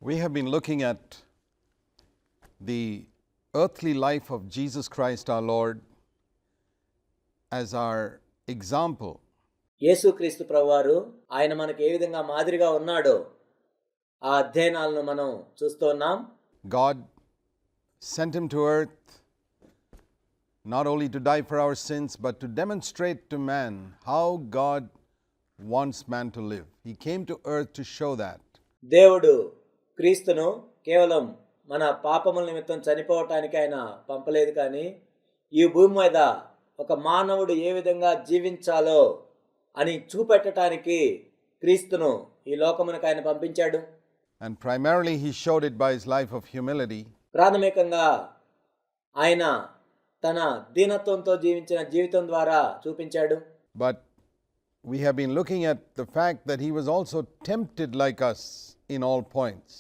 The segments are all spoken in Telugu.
We have been looking at the earthly life of Jesus Christ our Lord as our example. యేసుక్రీస్తు ప్రభువారు ఆయన మనకు ఏ విధంగా మాదిరిగా ఉన్నాడో ఆ అధ్యయనాలను మనం చూస్తున్నాం. God sent him to earth not only to die for our sins but to demonstrate to man how God wants man to live. He came to earth to show that. దేవుడు క్రీస్తును కేవలం మన పాపముల నిమిత్తం చనిపోవటానికి ఆయన పంపలేదు, కానీ ఈ భూమి మీద ఒక మానవుడు ఏ విధంగా జీవించాలో అని చూపెట్టడానికి క్రీస్తును ఈ లోకమునకు ఆయన పంపించాడు. And primarily he showed it by his life of humility. ప్రాథమికంగా ఆయన తన దీనత్వంతో జీవించిన జీవితం ద్వారా చూపించాడు. But we have been looking at the fact that he was also tempted like us in all points.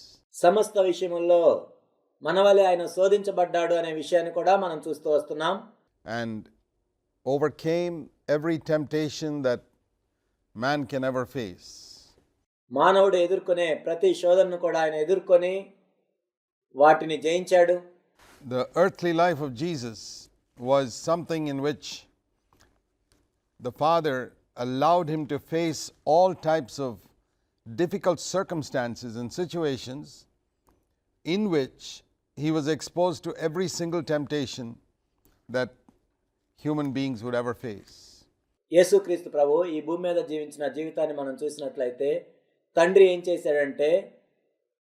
సమస్త విషయముల్లో మనవలే ఆయన శోధించబడ్డాడు అనే విషయాన్ని కూడా మనం చూస్తూ వస్తున్నాం. And overcame every temptation that man can ever face. మానవుడు ఎదుర్కొనే ప్రతి శోధనను కూడా ఆయన ఎదుర్కొని వాటిని జయించాడు. The earthly life of Jesus was something in which the Father allowed him to face all types of difficult circumstances and situations in which he was exposed to every single temptation that human beings would ever face. యేసుక్రీస్తు ప్రభు ఈ భూమి మీద జీవించిన జీవితాన్ని మనం చూసినట్లయితే తండ్రి ఏం చేశాడంటే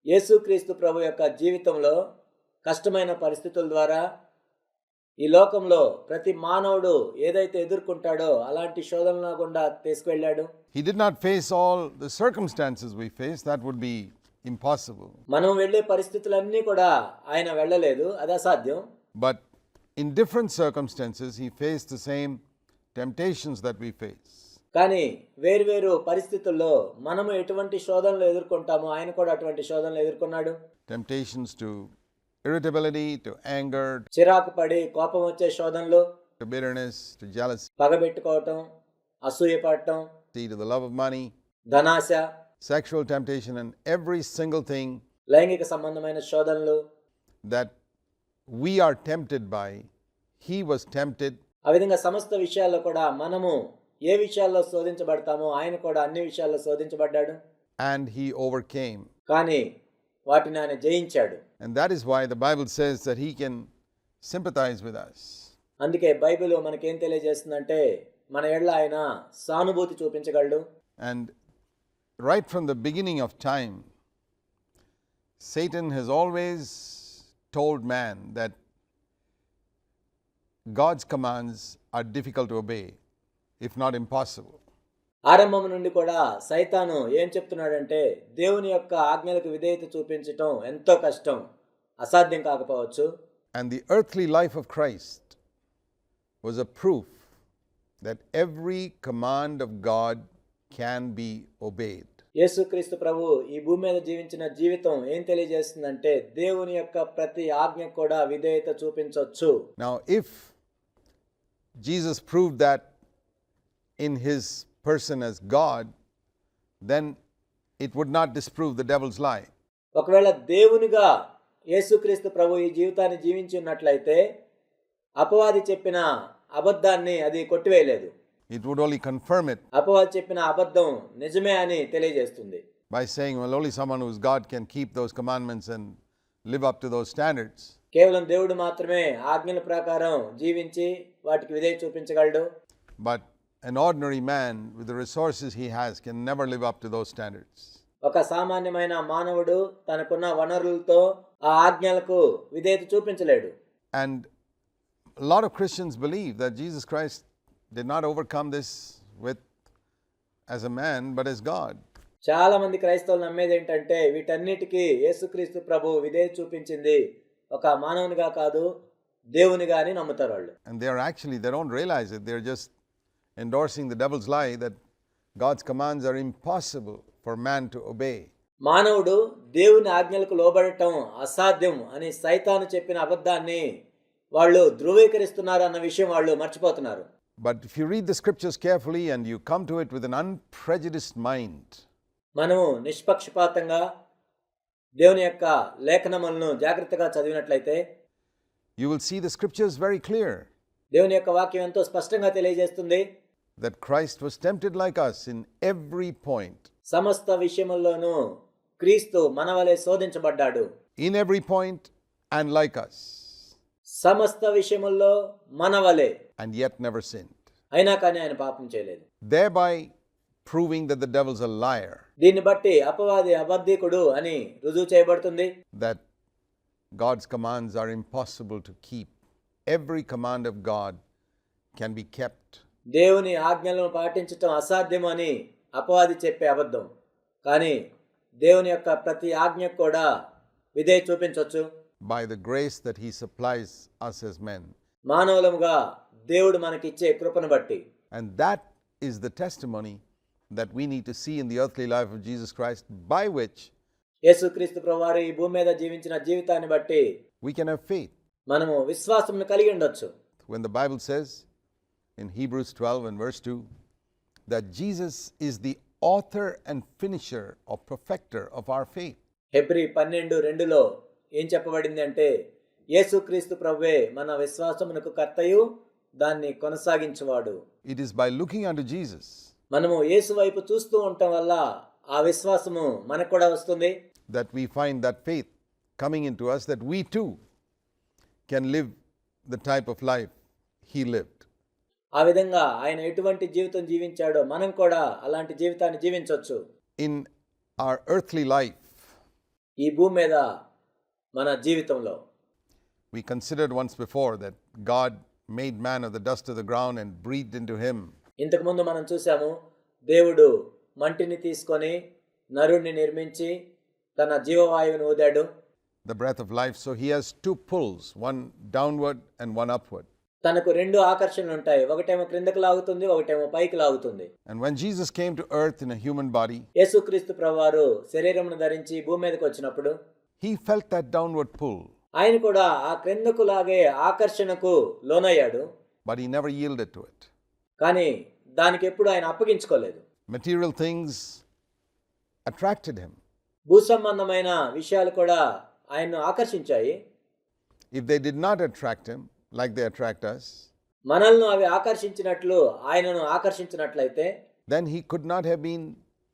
యేసుక్రీస్తు ప్రభు యొక్క జీవితంలో కష్టమైన పరిస్థితుల ద్వారా ఈ లోకంలో ప్రతి మానవుడు ఏదైతే ఎదుర్కొంటాడో అలాంటి శోధనల గుండా తీసుకువెళ్ళాడు. He did not face all the circumstances we face. That would be impossible. మనం వెళ్ళే పరిస్థితులన్నీ కూడా ఆయన వెళ్ళలేదు, అది అసాధ్యం. But in different circumstances, he faced the same temptations that we face. కానీ వేర్వేరు పరిస్థితుల్లో మనము ఎటువంటి శోధనలు ఎదుర్కొంటామో ఆయన కూడా అటువంటి శోధనలు ఎదుర్కొన్నాడు. Temptations to irritability, to anger, చిరాకు పడి కోపం వచ్చే శోధనలు, to bitterness, to jealousy, పగబెట్టుకోవటం, అసూయపడటం, to the love of money, ధనాశ, sexual temptation, and every single thing లైంగిక సంబంధమైన శోధనలు that we are tempted by, he was tempted. ఆ విధంగా సమస్త విషయాల్లో కూడా మనము ఏ విషయాల్లో శోధించబడతామో ఆయన కూడా అన్ని విషయాల్లో శోధించబడ్డాడు. And he overcame. కానీ వాటిని ఆయన జయించాడు. And that is why the Bible says that he can sympathize with us. అందుకే బైబిల్ మనకేం తెలియజేస్తుందంటే మన ఎడల ఆయన సానుభూతి చూపించగలడు. And right from the beginning of time, Satan has always told man that God's commands are difficult to obey, if not impossible. ఆరంభం నుండి కూడా సైతాను ఏం చెప్తున్నాడంటే దేవుని యొక్క ఆజ్ఞలకు విధేయత చూపించటం ఎంతో కష్టం, అసాధ్యం కాకపోవచ్చు. And the earthly life of Christ was a proof that every command of God can be obeyed. యేసుక్రీస్తు ప్రభు ఈ భూమి మీద జీవించిన జీవితం ఏం తెలియజేస్తుందంటే దేవుని యొక్క ప్రతి ఆజ్ఞ కూడా విధేయత చూపించవచ్చు. Now, if Jesus proved that in his person as God, then it would not disprove the devil's lie. ఒకవేళ దేవునిగా యేసుక్రీస్తు ప్రభు ఈ జీవితాన్ని జీవించి ఉన్నట్లయితే అపవాది చెప్పిన అబద్ధాన్ని అది కొట్టివేయలేదు. It would only confirm it అపవాది చెప్పిన అబద్ధం నిజమే అని తెలియజేస్తుంది. by saying, well, only someone who is God can keep those commandments and live up to those standards. కేవలం దేవుడు మాత్రమే ఆజ్ఞల ప్రకారం జీవించి వాటికి విధేయత చూపించగలడు. But an ordinary man with the resources he has can never live up to those standards. ఒక సామాన్యమైన మానవుడు తనకున్న వనరులతో ఆ ఆజ్ఞలకు విధేయత చూపించలేడు. And a lot of Christians believe that Jesus Christ did not overcome this with as a man but as God. చాలా మంది క్రైస్తవులు నమ్మేది ఏంటంటే వీటన్నిటికీ యేసుక్రీస్తు ప్రభు విధేయత చూపించింది ఒక మానవునిగా కాదు దేవునిగా అని నమ్ముతారు వాళ్ళు. And they don't realize it. They're just endorsing the devil's lie that God's commands are impossible for man to obey. మానవుడు దేవుని ఆజ్ఞలకు లోబడటం అసాధ్యం అని సైతాను చెప్పిన అబద్ధాన్ని వాళ్ళు ధృవీకరిస్తున్నారు అన్న విషయం వాళ్ళు మర్చిపోతున్నారు. But if you read the scriptures carefully and you come to it with an unprejudiced mind, మనము నిష్పక్షపాతంగా దేవుని యొక్క లేఖనములను జాగ్రత్తగా చదివినట్లయితే you will see the scriptures very clear దేవుని యొక్క వాక్యం ఎంతో స్పష్టంగా తెలియజేస్తుంది. that Christ was tempted like us in every point. సమస్త విషయముల్లోనూ క్రీస్తు మన వలె శోధించబడ్డాడు. In every point and like us, సమస్త విషయముల్లో మన వలె, and yet never sinned. అయినా కానీ ఆయన పాపం చేయలేదు. Thereby proving that the devil's a liar, దీన్ని బట్టి అపవాది అబద్ధికుడు అని రుజువు చేయబడుతుంది. that God's commands are impossible to keep. Every command of God can be kept. దేవుని ఆజ్ఞలను పాటించటం అసాధ్యం అని అపవాది చెప్పే అబద్ధం. కానీ దేవుని యొక్క ప్రతి ఆజ్ఞకు కూడా విధేయ చూపించవచ్చు. by the grace that he supplies us as men. మానవులముగా దేవుడు మనకిచ్చే కృపను బట్టి. And that is the testimony that we need to see in the earthly life of Jesus Christ, by which యేసుక్రీస్తు ప్రభువారు ఈ భూమి మీద జీవించిన జీవితాన్ని బట్టి we can have faith. మనము విశ్వాసమును కలిగి ఉండొచ్చు. When the Bible says in Hebrews 12 and verse 2 that Jesus is the author and finisher or perfecter of our faith. హెబ్రీ 12:2లో ఏం చెప్పబడింది అంటే యేసుక్రీస్తు ప్రభువే మన విశ్వాసమునకు కర్తయు దాన్ని కొనసాగించువాడు. It is by looking unto Jesus మనము యేసు వైపు చూస్తూ ఉండటం వల్ల ఆ విశ్వాసము మనకు కూడా వస్తుంది. that we find that faith coming into us, that we too can live the type of life he lived. ఆ విధంగా ఆయన ఎటువంటి జీవితం జీవించాడో మనం కూడా అలాంటి జీవితాన్ని జీవించవచ్చు. In our earthly life, ఈ భూమి మీద మన జీవితంలో we considered once before that God made man of the dust of the ground and breathed into him. ఇంతకుముందు మనం చూసాము, దేవుడు మంటిని తీసుకొని నరుణ్ణి నిర్మించి తన జీవవాయువును ఊదాడు. The breath of life. So he has two pulls, one downward and one upward. తనకు రెండు ఆకర్షణలు ఉంటాయి. ఒకటేమో క్రిందకు లాగుతుంది, ఒకటేమో పైకి లాగుతుంది. And when Jesus came to earth in a human body, యేసుక్రీస్తు ప్రభువారు శరీరమును ధరించి భూమి మీదకి వచ్చినప్పుడు he felt that downward pull, ఆయన కూడా ఆ క్రిందకు లాగే ఆకర్షణకు లోనయ్యాడు. but he never yielded to it. కానీ దానికి ఎప్పుడు ఆయన అప్పగించుకోలేదు. Material things attracted him. భూసంబంధమైన విషయాలు కూడా ఆయన్ను ఆకర్షించాయి. If they did not attract him like they attract us, మనల్ని అవి ఆకర్షించినట్లు ఆయనను ఆకర్షించినట్లయితే then he could not have been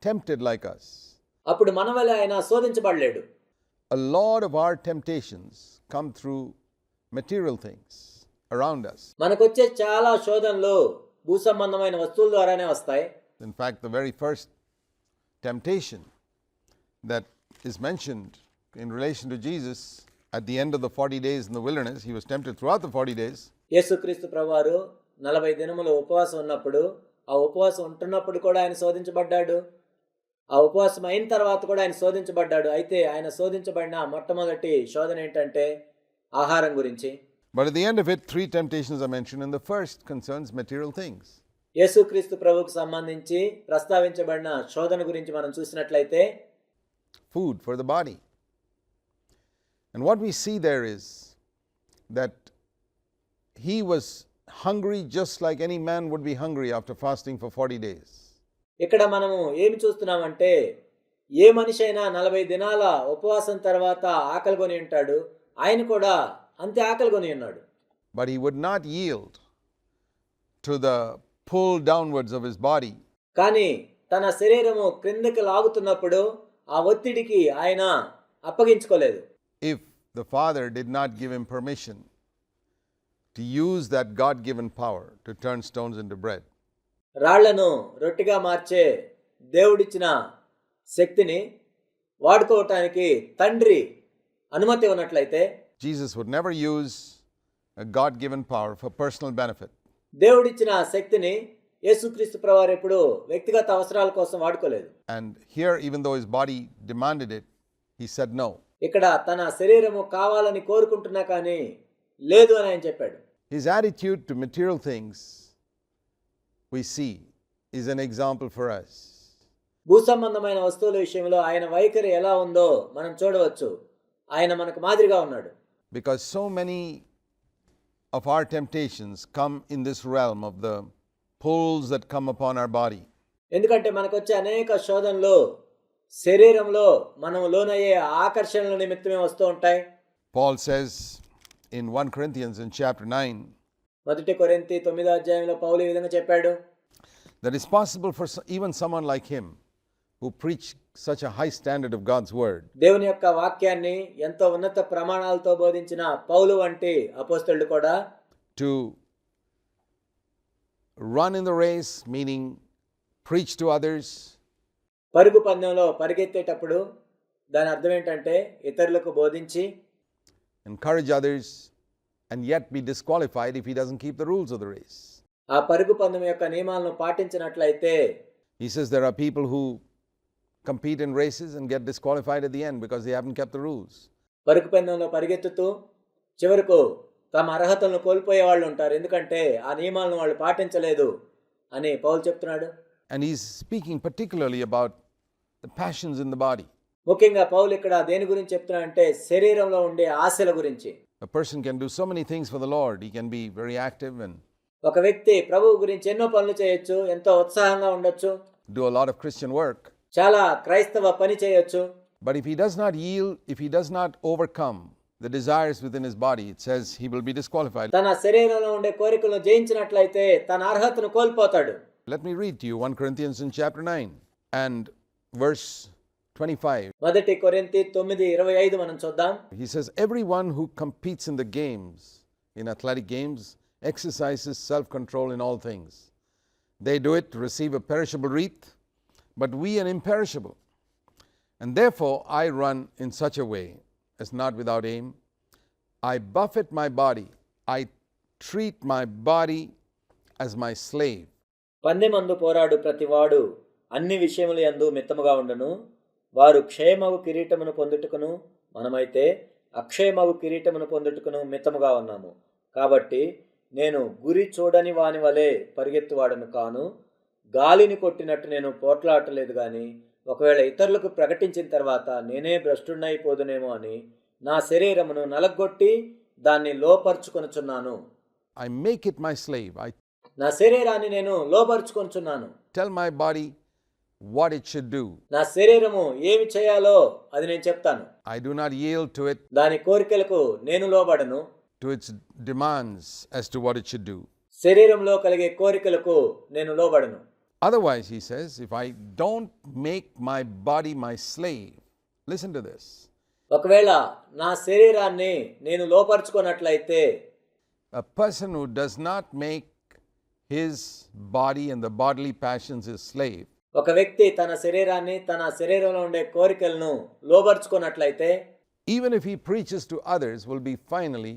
tempted like us. అప్పుడు మన వల్ల ఆయన శోధించబడలేడు. A lot of our temptations come through material things around us. మనకొచ్చే చాలా శోధనలు భూసంబంధమైన వస్తువుల ద్వారానే వస్తాయి. In fact, the very first temptation that is mentioned in relation to Jesus at the end of the 40 days in the wilderness, he was tempted throughout the 40 days. యేసుక్రీస్తు ప్రభువారు 40 దినములు ఉపవాసం ఉన్నప్పుడు, ఆ ఉపవాసం ఉంటున్నప్పుడు కూడా ఆయన శోధించబడ్డాడు. ఆ ఉపవాసం అయిన తర్వాత కూడా ఆయన శోధించబడ్డాడు. అయితే ఆయన శోధించబడిన మొట్టమొదటి శోధన ఏంటంటే ఆహారం గురించి. But at the end of it, 3 temptations are mentioned, and the first concerns material things. యేసుక్రీస్తు ప్రభువుకు సంబంధించి ప్రస్తావించబడిన శోధన గురించి మనం చూసినట్లయితే Food for the body. And what we see there is that he was hungry just like any man would be hungry after fasting for 40 days. ఇక్కడ మనము ఏమి చూస్తున్నామంటే ఏ మనిషి అయినా 40 దినాల ఉపవాసం తర్వాత ఆకలి కొని ఉంటాడు. ఆయన కూడా అంతే ఆకలి కొని ఉన్నాడు. But he would not yield to the pull downwards of his body. కానీ తన శరీరము క్రిందకి లాగుతున్నప్పుడు ఆ ఒత్తిడికి ఆయన అప్పగించుకోలేదు. If the Father did not give him permission to use that God-given power to turn stones into bread. రాళ్లను రొట్టెగా మార్చే దేవుడిచ్చిన శక్తిని వాడుకోవటానికి తండ్రి అనుమతి ఉన్నట్లయితే Jesus would never use a God-given power for personal benefit. దేవుడిచ్చిన శక్తిని యేసుక్రీస్తు ప్రభువారు ఎప్పుడు వ్యక్తిగత అవసరాల కోసం వాడుకోలేదు. And here, even though his body demanded it, he said no. ఇక్కడ తన శరీరము కావాలని కోరుకుంటున్నా కానీ లేదు అని ఆయన చెప్పాడు. His attitude to material things, we see, is an example for us. భూసంబంధమైన వస్తువుల విషయంలో ఆయన వైఖరి ఎలా ఉందో మనం చూడవచ్చు. ఆయన మనకు మాదిరిగా ఉన్నాడు. Because so many of our temptations come in this realm of the pulls that come upon our body. ఎందుకంటే మనకు వచ్చే అనేక శోధనలు శరీరంలో మనం లోనయ్యే ఆకర్షణల నిమిత్తమే వస్తూ ఉంటాయి. Paul says in 1 Corinthians in chapter 9 మొదటి కొరింథీ 9వ అధ్యాయంలో పౌలు ఈ విధంగా చెప్పాడు, that it's possible for even someone like him who preached such a high standard of God's word దేవుని యొక్క వాక్యాన్ని ఎంతో ఉన్నత ప్రమాణాలతో బోధించిన పౌలు వంటి అపోస్తలుడు కూడా to run in the race, meaning preach to others, పరుగు పందెంలో పరిగెత్తేటప్పుడు దాని అర్థం ఏంటంటే ఇతరులకు బోధించి encourage others, and yet be disqualified if he doesn't keep the rules of the race. ఆ పరుగు పందెం యొక్క నియమాలను పాటించినట్లయితే He says there are people who compete in races and get disqualified at the end because they haven't kept the rules. పరుగు పందెంలో పరిగెత్తుతూ చివరకు తమ అర్హతలను కోల్పోయే వాళ్ళు ఉంటారు, ఎందుకంటే ఆ నియమాలను వాళ్ళు పాటించలేదు అని పౌలు చెప్తున్నాడు. And he's speaking particularly about the passions in the body. ముఖ్యంగా పౌలు ఇక్కడ దేని గురించి చెప్తున్నాడంటే శరీరంలో ఉండే ఆశల గురించి. A person can do so many things for the Lord. He can be very active and ఒక వ్యక్తి ప్రభువు గురించి ఎన్నో పనులు చేయొచ్చు, ఎంతో ఉత్సాహంగా ఉండొచ్చు, do a lot of Christian work. చాలా క్రైస్తవ పని చేయొచ్చు. But if he does not yield, if he does not overcome the desires within his body, it says he will be disqualified. తన శరీరంలో ఉండే కోరికలను జయించినట్లయితే తన అర్హతను కోల్పోతాడు. Let me read to you 1 Corinthians in chapter 9 and verse 25. మొదటి కొరింథీ 9:25 మనం చూద్దాం. He says, everyone who competes in the games, in athletic games, exercises self-control in all things. They do it to receive a perishable wreath, but we an imperishable. And therefore I run in such a way as not without aim. I buffet my body. I treat my body as my slave. పందెమందు పోరాడు ప్రతివాడు అన్ని విషయముల యందు మిత్తముగా ఉండును. వారు క్షయమగు కిరీటమును పొందుటకును, మనమైతే అక్షయమగు కిరీటమును పొందుటకును మిత్తముగా ఉన్నాము. కాబట్టి నేను గురి చూడని వాని వలె పరిగెత్తువాడను కాను. గాలిని కొట్టినట్టు నేను పోట్లాడలేదు గాని, ఒకవేళ ఇతరులకు ప్రకటించిన తర్వాత నేనే భ్రష్టుడైపోదునేమో అని నా శరీరమును నలగొట్టి దాన్ని లోపరుచుకొనుచున్నాను. I make it my slave. I నా శరీరాన్ని నేను లోపరుచుకొనుచున్నాను. tell my body what it should do. నా శరీరము ఏమి చేయాలో అది నేను చెప్తాను. I do not yield to it, దాని కోరికలకు నేను లోబడను. to its demands as to what it should do. శరీరంలో కలిగే కోరికలకు నేను లోబడను. Otherwise, he says, if I don't make my body my slave, listen to this. ఒకవేళ నా శరీరాన్ని నేను లోపరుచుకున్నట్లయితే, A person who does not make his body and the bodily passions his slave, ఒక వ్యక్తి తన శరీరాన్ని తన శరీరంలో ఉండే కోరికలను లోబరుచుకున్నట్లయితే, even if he preaches to others, will be finally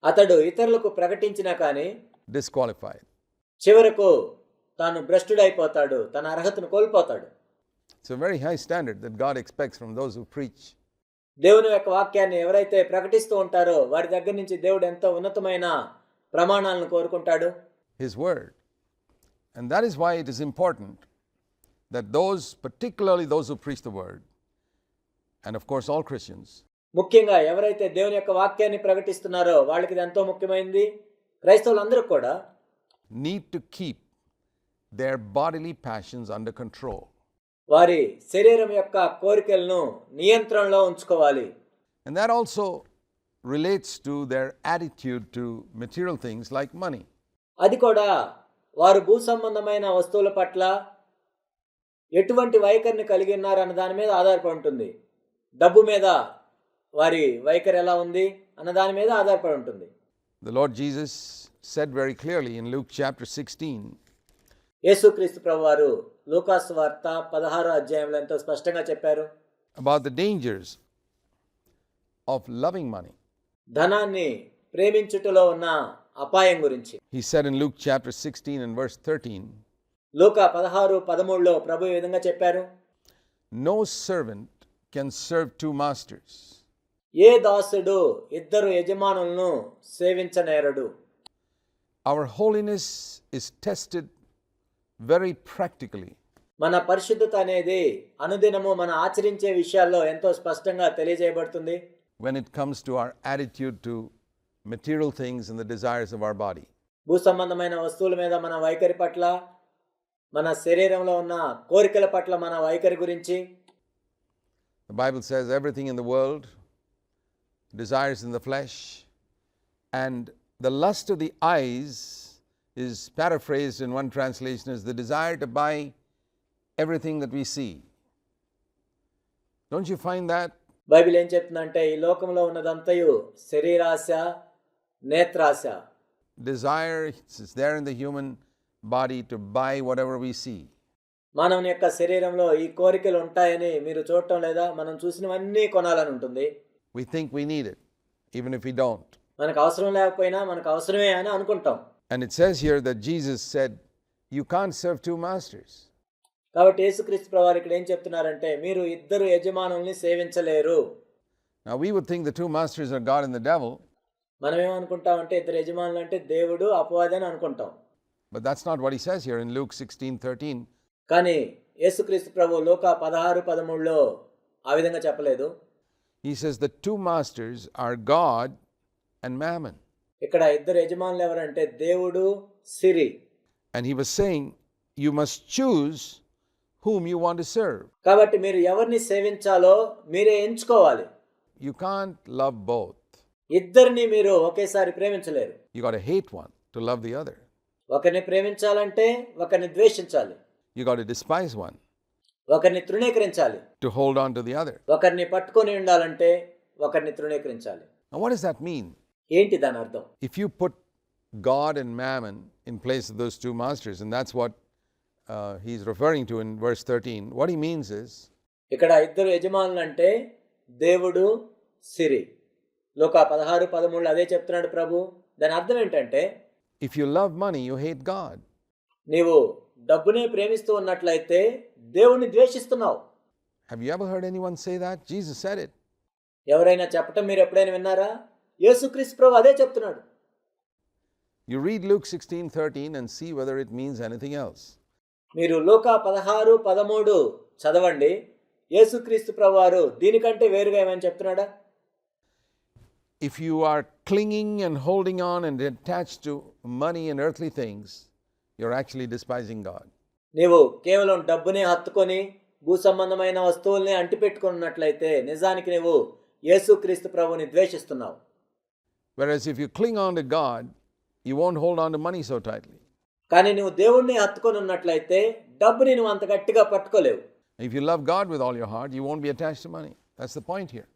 అతడు ఇతరులకు ప్రకటించినా కానీ disqualified. చివరకు తాను భ్రష్టుడైపోతాడు, తన అర్హతను కోల్పోతాడు. It's a very high standard that God expects from those who preach. దేవుని యొక్క వాక్యాన్ని ఎవరైతే ప్రకటిస్తూ ఉంటారో వారి దగ్గర నుంచి దేవుడు ఎంతో ఉన్నతమైన ప్రమాణాలను కోరుకుంటాడు. His word. And that is why it is important that those, particularly those who preach the word, and of course all Christians, ముఖ్యంగా ఎవరైతే దేవుని యొక్క వాక్యాన్ని ప్రకటిస్తున్నారో వాళ్ళకి ఇది ఎంతో ముఖ్యమైనది. క్రైస్తవులందరూ కూడా need to keep their bodily passions under control. వారి శరీరం యొక్క కోరికలను నియంత్రణలో ఉంచుకోవాలి. And that also relates to their attitude to material things like money. అది కూడా వారు భూ సంబంధమైన వస్తువుల పట్ల ఎటువంటి వైఖరిని కలిగి ఉన్నారు అన్న దాని మీద ఆధారపడి ఉంటుంది. డబ్బు మీద వారి వైఖరి ఎలా ఉంది అన్న దాని మీద ఆధారపడి ఉంటుంది. The Lord Jesus said very clearly in Luke chapter 16, యేసుక్రీస్తు ప్రభువారు లూకాసు వార్త 16వ అధ్యాయంలో ఎంతో స్పష్టంగా చెప్పారు about the dangers of loving money. ధనాన్ని ప్రేమించుటలో ఉన్న అపాయం గురించి. He said in Luke chapter 16 and verse 13, లూకా 16:13లో ప్రభు ఈ విధంగా చెప్పారు, no servant can serve two masters. ఏ దాసుడు ఇద్దరు యజమానులను సేవించనేరడు. Our holiness is tested very practically. మన పరిశుద్ధత అనేది అనుదినము మన ఆచరించే విషయాల్లో ఎంతో స్పష్టంగా తెలియజేయబడుతుంది. When it comes to our attitude to material things and the desires of our body. భూ సంబంధమైన వస్తువుల మీద మన వైఖరి పట్ల, మన శరీరంలో ఉన్న కోరికల పట్ల మన వైఖరి గురించి. The Bible says everything in the world, desires in the flesh, and the lust of the eyes is paraphrased in one translation as the desire to buy everything that we see. Don't you find that? Bible ఏం చెప్తుందంటే ఈ లోకంలో ఉన్నదంతయు శరీరాశ, నేత్రాశ. Desire is there in the human body to buy whatever we see. మానవుని యొక్క శరీరంలో ఈ కోరికలు ఉంటాయని మీరు చూడటం లేదా? మనం చూసినవన్నీ కొనాలని ఉంటుంది. We think we need it, even if we don't. మనకు అవసరం లేకపోయినా మనకు అవసరమే అని అనుకుంటాం. And it says here that Jesus said, you can't serve two masters. కాబట్టి యేసుక్రీస్తు ప్రభువారు ఇక్కడ ఏం చెప్తున్నారంటే మీరు ఇద్దరు యజమానుల్ని సేవించలేరు. Now we would think the two masters are God and the devil. మనం ఏమనుకుంటామంటే ఇద్దరు యజమానులు అంటే దేవుడు, అపవాది అని అనుకుంటాం. But that's not what he says here in Luke 16:13. కానీ యేసుక్రీస్తు ప్రభు లూకా 16:13లో ఆ విధంగా చెప్పలేదు. He says the two masters are God and mammon. ఇక్కడ ఇద్దరు యజమానులు ఎవరంటే దేవుడు, సిరి. And he was saying you must choose whom you want to serve. కాబట్టి మీరు ఎవరిని సేవించాలో మీరే ఎంచుకోవాలి. You can't love both. ఇద్దరిని మీరు ఒకేసారి ప్రేమించలేరు. You got to hate one to love the other. ఒకరిని ప్రేమించాలంటే ఒకరిని ద్వేషించాలి. You got to despise one ఒకరిని తృణీకరించాలి. to hold on to the other. ఒకరిని పట్టుకొని ఉండాలంటే ఒకరిని తృణీకరించాలి. Now what does that mean? ఏంటి దాని అర్థం? If you put God and mammon in place of those two masters, and that's what he's referring to in verse 13, what he means is ఇక్కడ ఇద్దరు యజమానులు అంటే దేవుడు, సిరి. లూకా 16:13 అదే చెప్తున్నాడు ప్రభు. దాని అర్థం ఏంటంటే if you love money, you hate God. నీవు డబ్బునే ప్రేమిస్తూ ఉన్నట్లయితే దేవుణ్ణి ద్వేషిస్తున్నావు. Have you ever heard anyone say that? Jesus said it. ఎవరైనా చెప్పటం మీరు ఎప్పుడైనా విన్నారా? యేసుక్రీస్తు ప్రభు అదే చెప్తున్నాడు. You read Luke 16:13 and see whether it means anything else. మీరు లూకా 16:13 చదవండి. యేసుక్రీస్తు ప్రభువారు దీనికంటే వేరుగా ఏమని చెప్తున్నాడా? If you are clinging and holding on and attached to money and earthly things, you're actually despising God. నీవు కేవలం డబ్బుని హత్తుకొని భూ సంబంధమైన వస్తువుల్ని అంటిపెట్టుకున్నట్లయితే నిజానికి నీవు యేసుక్రీస్తు ప్రభువుని ద్వేషిస్తున్నావు. Whereas if you cling on to God, you won't hold on to money so tightly. కానీ నువ్వు దేవుణ్ణి హత్తుకొని ఉన్నట్లయితే డబ్బుని నువ్వు అంత గట్టిగా పట్టుకోలేవు. If you love God with all your heart, you won't be attached to money. That's the point here.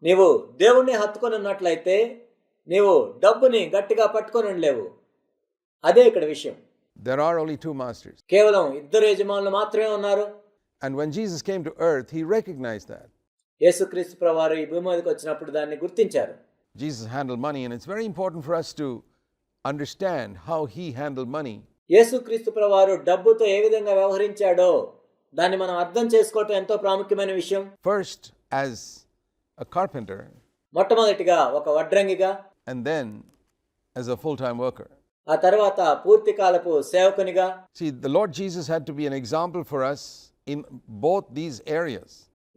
నీవు దేవుణ్ణి హత్తుకొని ఉన్నట్లయితే నీవు డబ్బుని గట్టిగా పట్టుకొని ఉండలేవు. అదే ఇక్కడ విషయం. There are only two masters. కేవలం ఇద్దరు యజమానులు మాత్రమే ఉన్నారు. And when Jesus came to earth, he recognized that. యేసుక్రీస్తు ప్రభువారు ఈ భూమి మీదకి వచ్చినప్పుడు దాన్ని గుర్తించారు. Jesus handled money, and it's very important for us to understand how he handled money. యేసుక్రీస్తు ప్రభువారు డబ్బుతో ఏ విధంగా వ్యవహరించాడో దాన్ని మనం అర్థం చేసుకోవటం ఎంతో ప్రాముఖ్యమైన విషయం. First as a carpenter, మొట్టమొదటిగా ఒక వడ్రంగిగా, and then as a full-time worker. ఆ తర్వాత పూర్తి కాలపు సేవకునిగా. See, the Lord Jesus had to be an example for us in both these areas.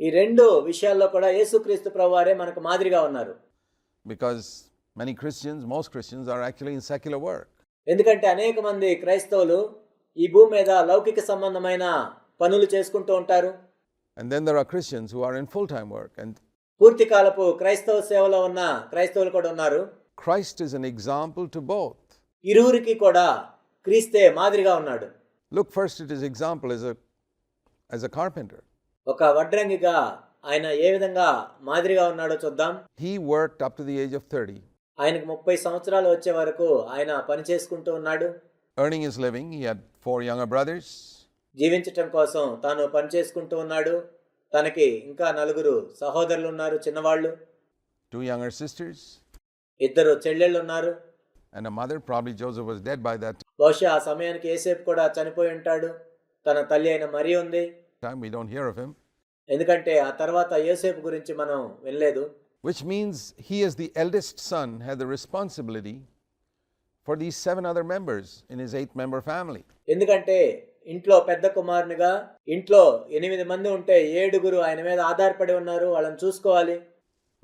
ఈ రెండు విషయాల్లో కూడా యేసుక్రీస్తు ప్రభువారే మనకు మాదిరిగా ఉన్నారు. Because many Christians, most Christians are actually in secular work. ఎందుకంటే అనేక మంది క్రైస్తవులు ఈ భూమి మీద లౌకిక సంబంధమైన పనులు చేసుకుంటూ ఉంటారు. And then there are Christians who are in full-time work. And పూర్తి కాలపు క్రైస్తవ సేవలో ఉన్న క్రైస్తవులు కూడా ఉన్నారు. Christ is an example to both. ఇరువురికి కూడా క్రీస్తే మాదిరిగా ఉన్నాడు. Look first at his example as a carpenter. ఒక వడ్రంగిగా ఆయన ఏ విధంగా మాదిరిగా ఉన్నాడో చూద్దాం. He worked up to the age of 30. ఆయనకు 30 సంవత్సరాలు వచ్చే వరకు ఆయన పని చేసుకుంటూ ఉన్నాడు. Earning his living, he had 4 younger brothers. జీవించటం కోసం తాను పని చేసుకుంటూ ఉన్నాడు. తనకి ఇంకా 4 సహోదరులు ఉన్నారు, చిన్నవాళ్ళు. 2 younger sisters. 2 చెల్లెళ్ళు ఉన్నారు. And a mother, probably Joseph was dead by that బహుశా ఆ సమయానికి యేసేపు కూడా చనిపోయి ఉంటాడు. తన తల్లి అయిన మరియ ఉంది. time. We don't hear of him. ఎందుకంటే ఆ తర్వాత యేసేపు గురించి మనం వినలేదు. Which means he, as the eldest son, had the responsibility for these 7 other members in his 8-member family. ఎందుకంటే ఇంట్లో పెద్ద కుమారునిగా ఇంట్లో 8 మంది ఉంటే 7 ఆయన మీద ఆధారపడి ఉన్నారు. వాళ్ళని చూసుకోవాలి.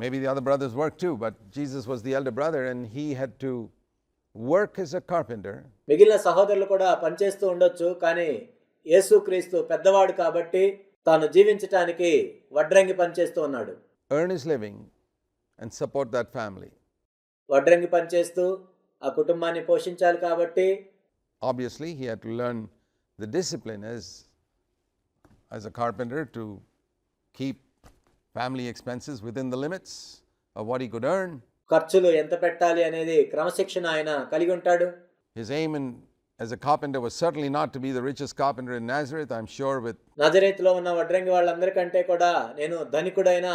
Maybe the other brothers worked too, but Jesus was the elder brother and he had to work as a carpenter. మిగిలిన సహోదరులు కూడా పనిచేస్తూ ఉండొచ్చు. కానీ యేసుక్రీస్తు పెద్దవాడు కాబట్టి తాను జీవించటానికి వడ్రంగి పనిచేస్తూ ఉన్నాడు. earn his living, and support that family. వడ్రంగి పనిచేస్తూ ఆ కుటుంబాన్ని పోషించాలి కాబట్టి Obviously, he had to learn the discipline as a carpenter to keep family expenses within the limits of what he could earn. ఖర్చులు ఎంత పెట్టాలి అనేది క్రమశిక్షణ ఆయన కలిగి ఉంటాడు. His aim as a carpenter was certainly not to be the richest carpenter in Nazareth. I'm sure with నజరేతులో ఉన్న వడ్రంగి వాళ్ళందరికంటే కూడా నేను ధనికుడైన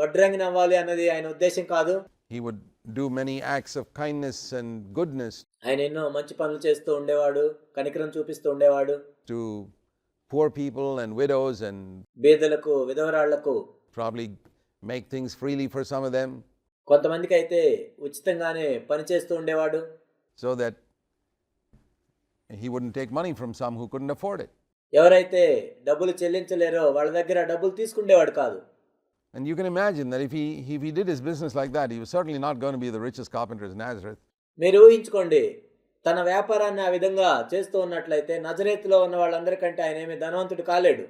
వడ్రంగిని అవ్వాలి అన్నది ఆయన ఉద్దేశం కాదు. he would do many acts of kindness and goodness ఆయన ఎన్నో మంచి పనులు చేస్తూ ఉండేవాడు, కనికరం చూపిస్తూ ఉండేవాడు. to poor people and widows, and బీదలకు, విధవరాళ్లకు, probably make things freely for some of them, కొంతమందికి అయితే ఉచితంగానే పని చేస్తూ ఉండేవాడు. so that he wouldn't take money from some who couldn't afford it. ఎవరైతే డబ్బులు చెల్లించలేరో వాళ్ళ దగ్గర డబ్బులు తీసుకుండేవాడు కాదు. And you can imagine that if he did his business like that, he was certainly not going to be the richest carpenter in Nazareth. మీరు ఊహించుకోండి, తన వ్యాపారాన్ని ఆ విధంగా చేస్తూ ఉన్నట్లయితే నజరేతులో ఉన్న వాళ్ళందరికంటే ఆయన ఏమీ ధనవంతుడు కాలేడు.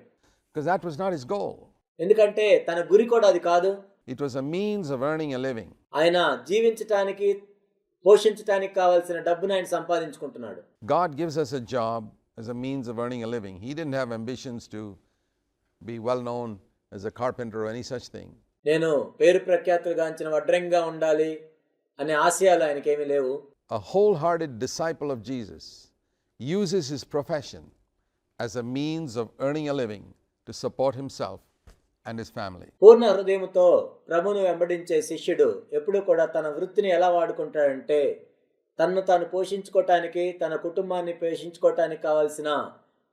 Because that was not his goal. ఎందుకంటే తన గురి కూడా అది కాదు. It was a means of earning a living. ఆయన జీవించటానికి, పోషించటానికి కావాల్సిన డబ్బును ఆయన సంపాదించుకుంటున్నాడు. God gives us a job as a means of earning a living. He didn't have ambitions to be well known as a carpenter or any such thing. నేను పేరు ప్రఖ్యాతులు గాంచిన వడ్రంగిగా ఉండాలి అనే ఆశయాలు ఆయనకేమీ లేవు. A wholehearted disciple of Jesus uses his profession as a means of earning a living to support himself and his family. పూర్ణ హృదయముతో ప్రభువును వెంబడించే శిష్యుడు ఎప్పుడు కూడా తన వృత్తిని ఎలా వాడుకుంటాడంటే తన్ను తాను పోషించుకోవటానికి, తన కుటుంబాన్ని పోషించుకోవటానికి కావాల్సిన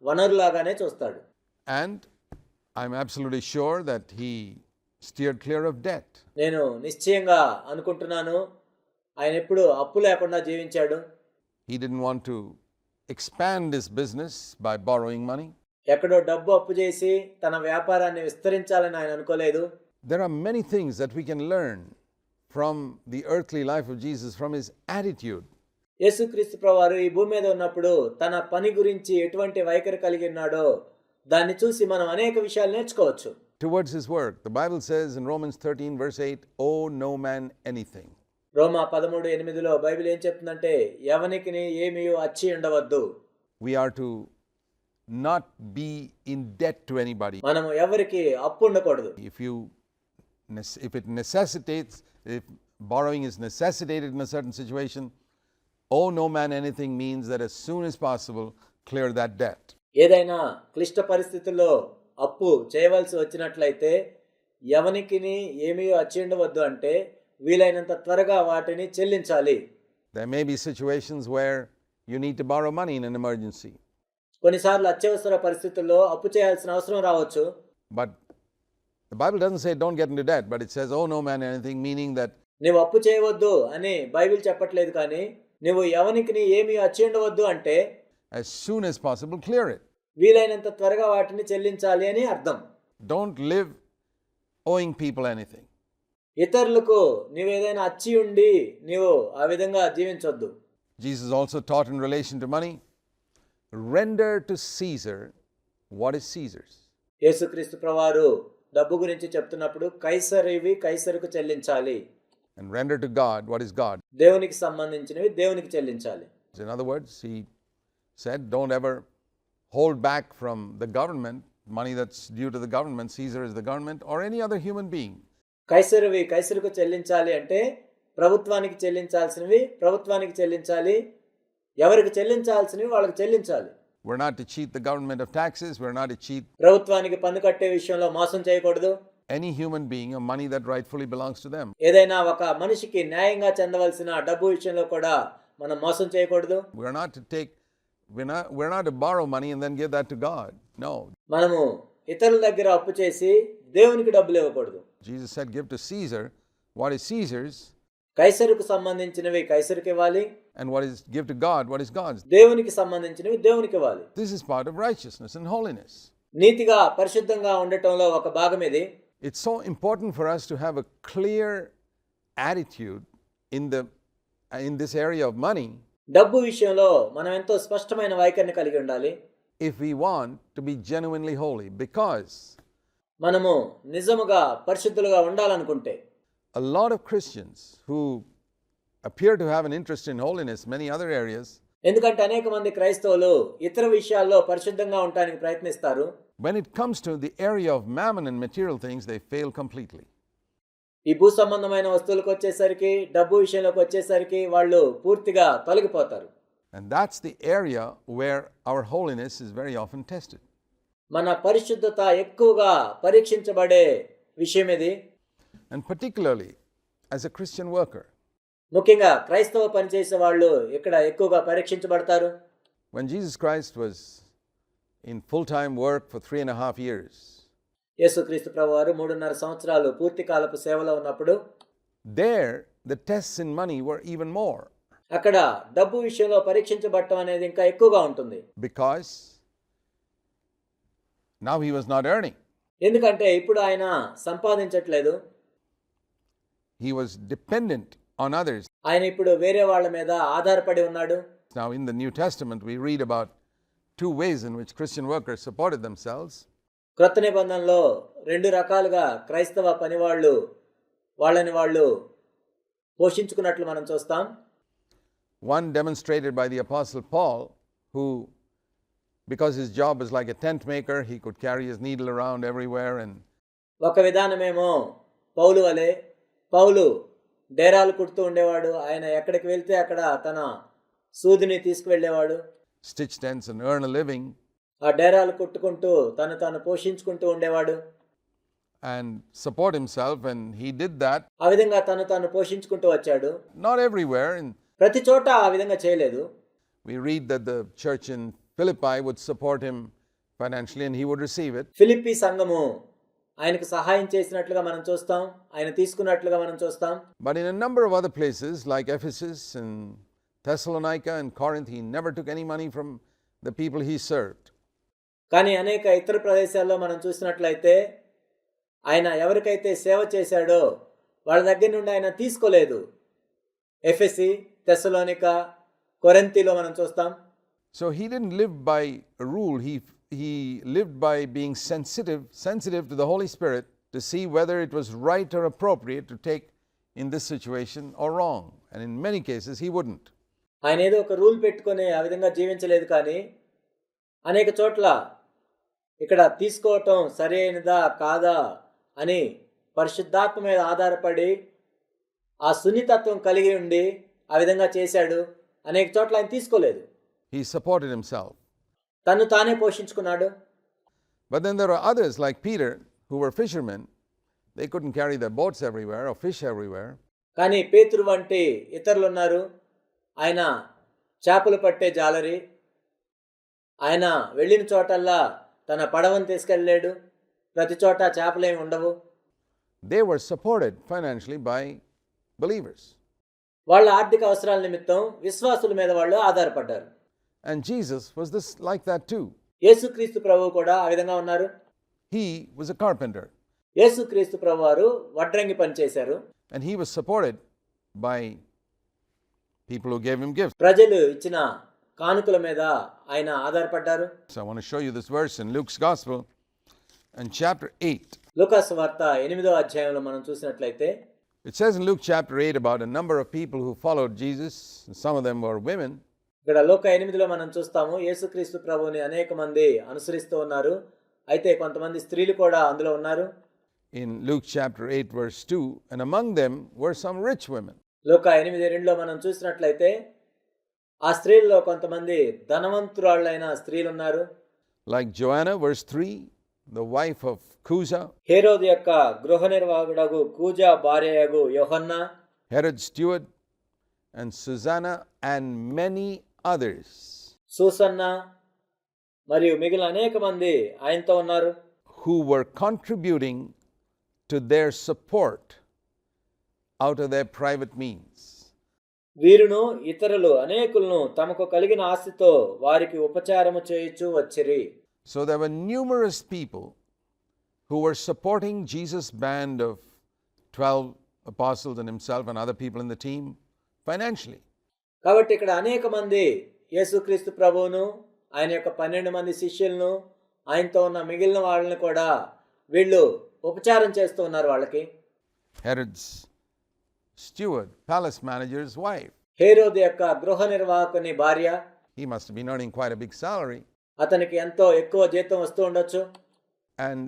వనరులాగానే చూస్తాడు. And I'm absolutely sure that he steered clear of debt. నేను నిశ్చయంగా అనుకుంటున్నాను, ఆయన ఎప్పుడు అప్పు లేకుండా జీవించాడు. He didn't want to expand his business by borrowing money. ఎక్కడో డబ్బు అప్పు చేసి తన వ్యాపారాన్ని విస్తరించాలని ఆయన అనుకోలేదు. There are many things that we can learn from the earthly life of Jesus, from his attitude. యేసుక్రీస్తు ప్రభువారు ఈ భూమి మీద ఉన్నప్పుడు తన పని గురించి ఎటువంటి వైఖరి కలిగి ఉన్నాడో దాన్ని చూసి మనం అనేక విషయాలు నేర్చుకోవచ్చు. Towards his work, the Bible says in Romans 13 verse 8, owe no man anything. Roma 13:8లో Bible ఏం చెప్తుందంటే ఎవనికి ఏమీ అచ్చి ఉండవద్దు. We are to not be in debt to anybody. మనము ఎవరికి అప్పు ఉండకూడదు. If borrowing is necessitated in a certain situation, owe no man anything means that as soon as possible clear that debt. ఏదైనా క్లిష్ట పరిస్థితుల్లో అప్పు చేయవలసి వచ్చినట్లయితే ఎవనికి ఏమీ అచ్చి ఉండవద్దు అంటే వీలైనంత త్వరగా వాటిని చెల్లించాలి. There may be situations where you need to borrow money in an emergency. కొన్నిసార్లు అత్యవసర పరిస్థితుల్లో అప్పు చేయాల్సిన అవసరం రావచ్చు. But the Bible doesn't say don't get into debt, but it says owe no man anything, meaning that నువ్వు అప్పు చేయవద్దు అని బైబిల్ చెప్పట్లేదు, కానీ నువ్వు ఎవనికి ఏమీ అచ్చి ఉండవద్దు అంటే as soon as possible clear it. వీలైనంత త్వరగా వాటిని చెల్లించాలి అని అర్థం. Don't live owing people anything. ఇతరులకు నీవేదైనా అచ్చి ఉండి నీవు ఆ విధంగా జీవించొద్దు. Jesus also taught in relation to money, render to Caesar what is Caesar's. యేసుక్రీస్తు ప్రభువారు డబ్బు గురించి చెప్తున్నప్పుడు కైసరివి కైసరుకు చెల్లించాలి, and render to God what is God. దేవునికి సంబంధించినవి దేవునికి చెల్లించాలి. In other words, he said don't ever hold back from the government money that's due to the government. Caesar is the government or any other human being. కైసరువి కైసరుకు చెల్లించాలి అంటే ప్రభుత్వానికి చెల్లించాల్సినవి ప్రభుత్వానికి చెల్లించాలి, ఎవరికి చెల్లించాల్సినవి వాళ్ళకి చెల్లించాలి. We're not to cheat the government of taxes. We're not to cheat ప్రభుత్వానికి పన్ను కట్టే విషయంలో మోసం చేయకూడదు. any human being of money that rightfully belongs to them. ఏదైనా ఒక మనిషికి న్యాయంగా చెందవలసిన డబ్బు విషయంలో కూడా మనం మోసం చేయకూడదు. We're not to borrow money and then give that to God. No. మనము ఇతరుల దగ్గర అప్పు చేసి దేవునికి డబ్బులు ఇవ్వకూడదు. Jesus said give to Caesar what is Caesar's, కైసరుకు సంబంధించినవి కైసరుకి ఇవ్వాలి, and give to God what is God's. దేవునికి సంబంధించినవి దేవునికి ఇవ్వాలి. This is part of righteousness and holiness. నీతిగా పరిశుద్ధంగా ఉండటంలో ఒక భాగం ఇది. It's so important for us to have a clear attitude in this area of money డబ్బు విషయంలో మనం ఎంతో స్పష్టమైన వైఖరిని కలిగి ఉండాలి. if we want to be genuinely holy, because మనము నిజముగా పరిశుద్ధులుగా ఉండాలనుకుంటే A lot of Christians who appear to have an interest in holiness, many other areas, ఎందుకంటే అనేక మంది క్రైస్తవులు ఇతర విషయాల్లో పరిశుద్ధంగా ఉండడానికి ప్రయత్నిస్తారు. when it comes to the area of mammon and material things, they fail completely. ఈ భూ సంబంధమైన వస్తువులకు వచ్చేసరికి, డబ్బు విషయంలోకి వచ్చేసరికి వాళ్ళు పూర్తిగా తొలగిపోతారు. And that's the area where our holiness is very often tested. మన పరిశుద్ధత ఎక్కువగా పరీక్షించబడే విషయం ఇది. And particularly as a Christian worker, ముఖ్యంగా క్రైస్తవ పనిచేసే వాళ్ళు ఇక్కడ ఎక్కువగా పరీక్షించబడతారు. when Jesus Christ was in full-time work for 3.5 years, యేసుక్రీస్తు ప్రభువారు 3.5 సంవత్సరాలు పూర్తి కాలపు సేవలో ఉన్నప్పుడు there the tests in money were even more, అక్కడ డబ్బు విషయంలో పరీక్షించబడటం అనేది ఇంకా ఎక్కువగా ఉంటుంది. because now he was not earning. ఎందుకంటే ఇప్పుడు ఆయన సంపాదించట్లేదు. He was dependent on others. ఆయన ఇప్పుడు వేరే వాళ్ళ మీద ఆధారపడి ఉన్నాడు. Now in the New Testament we read about two ways in which Christian workers supported themselves. క్రొత్త నిబంధనలో 2 రకాలుగా క్రైస్తవ పనివాళ్ళు వాళ్ళని వాళ్ళు పోషించుకున్నట్లు మనం చూస్తాం. One demonstrated by the Apostle Paul, who, because his job was like a tent maker, he could carry his needle around everywhere. And ఒక విధానమేమో పౌలు వలె, పౌలు డేరాలు కుడుతూ ఉండేవాడు. ఆయన ఎక్కడికి వెళ్తే అక్కడ తన సూదిని తీసుకువెళ్ళేవాడు. stitch tents and earn a living, ఆ డేరాలు కుట్టుకుంటూ తాను పోషించుకుంటూ ఉండేవాడు. and support himself, and he did that. ఆ విధంగా తాను పోషించుకుంటూ వచ్చాడు. Not everywhere. And ప్రతి చోట ఆ విధంగా చేయలేదు. we read that the church in Philippi would support him financially and he would receive it. Philippi సంఘము ఆయనకు సహాయం చేసినట్లుగా మనం చూస్తాం. ఆయన తీసుకున్నట్లుగా మనం చూస్తాం. But in a number of other places like Ephesus and Thessalonica and Corinth, he never took any money from the people he served. కానీ అనేక ఇతర ప్రదేశాల్లో మనం చూసినట్లయితే ఆయన ఎవరికైతే సేవ చేశాడో వాళ్ళ దగ్గర నుండి ఆయన తీసుకోలేదు. ఎఫెసి, తెస్సలోనిక, కొరింథీలో మనం చూస్తాం. So he didn't live by a rule. He lived by being sensitive to the Holy Spirit to see whether it was right or appropriate to take in this situation or wrong. And in many cases he wouldn't. ఆయన ఏదో ఒక రూల్ పెట్టుకొని ఆ విధంగా జీవించలేదు. కానీ అనేక చోట్ల ఇక్కడ తీసుకోవటం సరైనదా కాదా అని పరిశుద్ధాత్మ మీద ఆధారపడి ఆ సున్నితత్వం కలిగి ఉండి ఆ విధంగా చేశాడు. అనేక చోట్ల ఆయన తీసుకోలేదు. He supported himself. తను తానే పోషించుకున్నాడు. But then there are others like Peter who were fishermen. They couldn't carry their boats everywhere or fish everywhere. కానీ పేతురు వంటి ఇతరులు ఉన్నారు. ఆయన చేపలు పట్టే జాలరి. ఆయన వెళ్ళిన చోటల్లా తన పడవను తీసుకెళ్ళలేడు. ప్రతి చోట చేపలేమి ఉండవు. They were supported financially by believers. వాళ్ళ ఆర్థిక అవసరాల నిమిత్తం విశ్వాసుల మీద వాళ్ళు ఆధారపడ్డారు. And Jesus was like that too. యేసుక్రీస్తు ప్రభువు కూడా ఆ విధంగా ఉన్నారు. He was a carpenter. యేసుక్రీస్తు ప్రభువారు వడ్రంగి పని చేశారు. And he was supported by people who gave him gifts. ప్రజలు ఇచ్చిన కానుకల మీద ఆయన ఆధారపడ్డారు. So I want to show you this verse in Luke's Gospel in chapter 8. లూకా సువార్త 8వ అధ్యాయంలో మనం చూసినట్లయితే It says in Luke chapter 8 about a number of people who followed Jesus. Some of them were women. ఇక్కడ లూకా 8లో మనం చూస్తాము యేసుక్రీస్తు ప్రభువుని అనేక మంది అనుసరిస్తూ ఉన్నారు. అయితే కొంతమంది స్త్రీలు కూడా అందులో ఉన్నారు. In Luke chapter 8 verse 2, and among them were some rich women. లూకా 8:2లో మనం చూసినట్లయితే ఆ స్త్రీల్లో కొంతమంది ధనవంతురాళ్ళైన స్త్రీలు ఉన్నారు. Like Joanna verse 3, the wife of Cusa, హేరోదు యొక్క గృహ నిర్వాహకుడగు కూజా భార్యయగు Yohanna, Herod's steward, and Susanna, and many others, Susanna మరియు మిగిలిన అనేక మంది ఆయనతో ఉన్నారు. who were contributing to their support out of their private means. వీరును ఇతరులు అనేకులను తమకు కలిగిన ఆస్తితో వారికి ఉపచారము చేయుచు వచ్చిరి. So there were numerous people who were supporting Jesus' band of 12 apostles and himself and other people in the team financially. కాబట్టి ఇక్కడ అనేక మంది యేసుక్రీస్తు ప్రభువును, ఆయన యొక్క 12 మంది శిష్యులను, ఆయనతో ఉన్న మిగిలిన వాళ్ళని కూడా వీళ్ళు ఉపచారం చేస్తూ ఉన్నారు వాళ్ళకి. Herod's steward, palace manager's wife. హేరోదు యొక్క గృహ నిర్వాహకుని భార్య. He must have been earning quite a big salary. అతనికి ఎంతో ఎక్కువ జీతం వస్తూ ఉండొచ్చు. And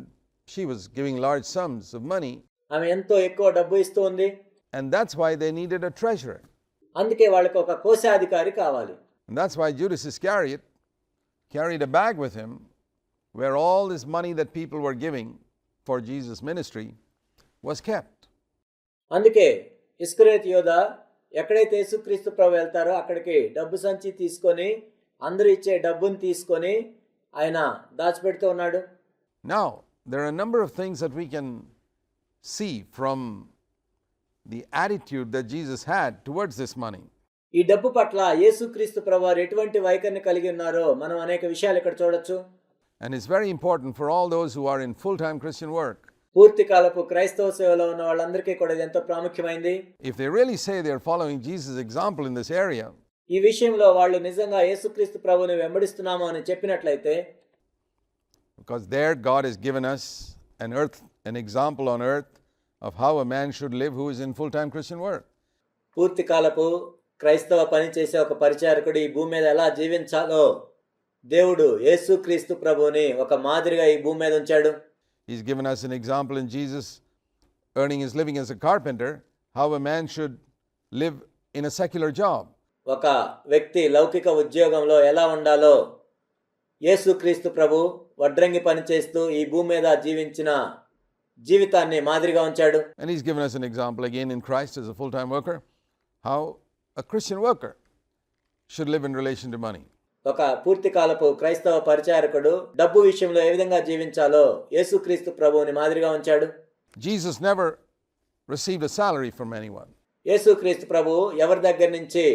she was giving large sums of money. ఆమె ఎంతో ఎక్కువ డబ్బు ఇస్తూ ఉంది. And that's why they needed a treasurer. అందుకే వాళ్ళకి ఒక కోశాధికారి కావాలి. And that's why Judas Iscariot carried a bag with him where all this money that people were giving for Jesus' ministry was kept. అందుకే ఇస్కరియోతు యోధా ఎక్కడైతే యేసుక్రీస్తు ప్రభు వెళ్తారో అక్కడికి డబ్బు సంచి తీసుకొని అందరూ ఇచ్చే డబ్బుని తీసుకొని ఆయన దాచిపెడుతూ ఉన్నాడు. Now, there are a number of things that we can see from the attitude that Jesus had towards this money. ఈ డబ్బు పట్ల యేసుక్రీస్తు ప్రభువారు ఎటువంటి వైఖరిని కలిగి ఉన్నారో మనం అనేక విషయాలు ఇక్కడ చూడొచ్చు. And it's very important for all those who are in full-time Christian work. పూర్తి కాలపు క్రైస్తవ సేవలో ఉన్న వాళ్ళందరికీ కూడా ఇది ఎంతో ప్రాముఖ్యమైంది. If they really say they are following Jesus' example in this area, ఈ విషయంలో వాళ్ళు నిజంగా యేసుక్రీస్తు ప్రభువుని వెంబడిస్తున్నాము అని చెప్పినట్లయితే, because there God has given us an example on earth of how a man should live who is in full-time Christian work. పూర్తి కాలపు క్రైస్తవ పని చేసే ఒక పరిచారకుడు ఈ భూమి మీద ఎలా జీవించాలో దేవుడు యేసుక్రీస్తు ప్రభువుని ఒక మాదిరిగా ఈ భూమి మీద ఉంచాడు. He's given us an example in Jesus earning his living as a carpenter, how a man should live in a secular job. ఒక వ్యక్తి లౌకిక ఉద్యోగంలో ఎలా ఉండాలో యేసుక్రీస్తు ప్రభు వడ్రంగి పని చేస్తూ ఈ భూమి మీద జీవించిన జీవితాన్ని మాదిరిగా ఉంచాడు. And he's given us an example again in Christ as a full-time worker, how a Christian worker should live in relation to money. ఒక పూర్తి కాలపు క్రైస్తవ పరిచారకుడు డబ్బు విషయంలో ఏ విధంగా జీవించాలో యేసుక్రీస్తు ప్రభువుని మాదిరిగా ఉంచాడు. Jesus never received a salary from anyone. యేసుక్రీస్తు ప్రభు ఎవరి దగ్గర నుంచి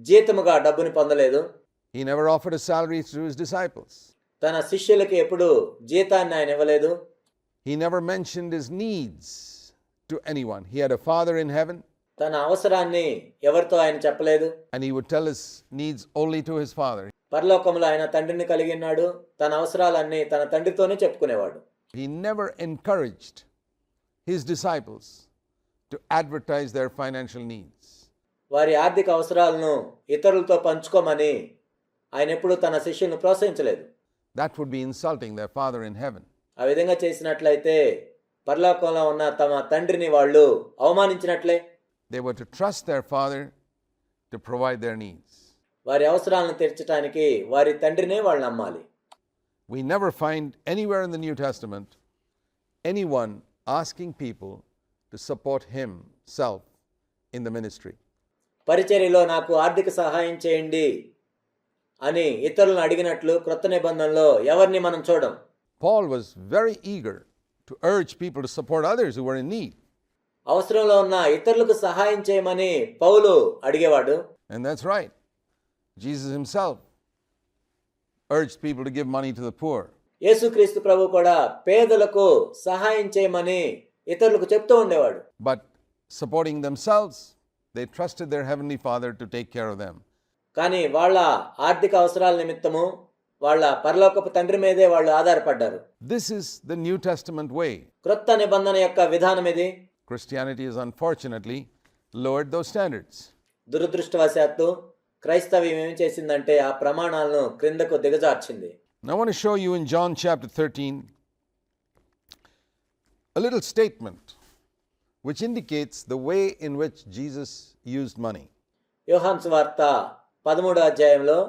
జీతముగా డబ్బుని పొందలేదు. He never offered a salary to his disciples. తన శిష్యులకి ఎప్పుడు జీతాన్ని ఆయన ఇవ్వలేదు. He never mentioned his needs to anyone. He had a Father in heaven. తన అవసరాన్ని ఎవరితో ఆయన చెప్పలేదు. And he would tell his needs only to his Father. పరలోకంలో ఆయన తండ్రిని కలిగి ఉన్నాడు. తన అవసరాలన్నీ తన తండ్రితోనే చెప్పుకునేవాడు. He never encouraged his disciples to advertise their financial needs. వారి ఆర్థిక అవసరాలను ఇతరులతో పంచుకోమని ఆయన ఎప్పుడూ తన శిష్యులను ప్రోత్సహించలేదు. That would be insulting their Father in heaven. ఆ విధంగా చేసినట్లయితే పరలోకంలో ఉన్న తమ తండ్రిని వాళ్ళు అవమానించినట్లే. They were to trust their Father to provide their needs. వారి అవసరాలను తీర్చడానికి వారి తండ్రినే వాళ్ళు నమ్మాలి. We never find anywhere in the New Testament anyone asking people to support himself in the ministry. పరిచర్యలో నాకు ఆర్థిక సహాయం చేయండి అని ఇతరులను అడిగినట్లు క్రొత్త నిబంధనలో ఎవరిని మనం చూడం. Paul was very eager to urge people to support others who were in need. అవసరంలో ఉన్న ఇతరులకు సహాయం చేయమని పౌలు అడిగేవాడు. And that's right. Jesus himself urged people to give money to the poor. యేసుక్రీస్తు ప్రభు కూడా పేదలకు సహాయం చేయమని ఇతరులకు చెప్తూ ఉండేవాడు. But supporting themselves, they trusted their heavenly Father to take care of them. కానీ వాళ్ళ ఆర్థిక అవసరాల నిమిత్తము వాళ్ళ పరలోకపు తండ్రి మీదే వాళ్ళు ఆధారపడ్డారు. This is the New Testament way. క్రొత్త నిబంధన యొక్క విధానం ఇది. Christianity has unfortunately lowered those standards. దురదృష్టవశాత్తు క్రైస్తవ్యం ఏం చేసిందంటే ఆ ప్రమాణాలను క్రిందకు దిగజార్చింది. I want to show you in John chapter 13 a little statement which indicates the way in which Jesus used money. యోహాను సువార్త 13వ అధ్యాయంలో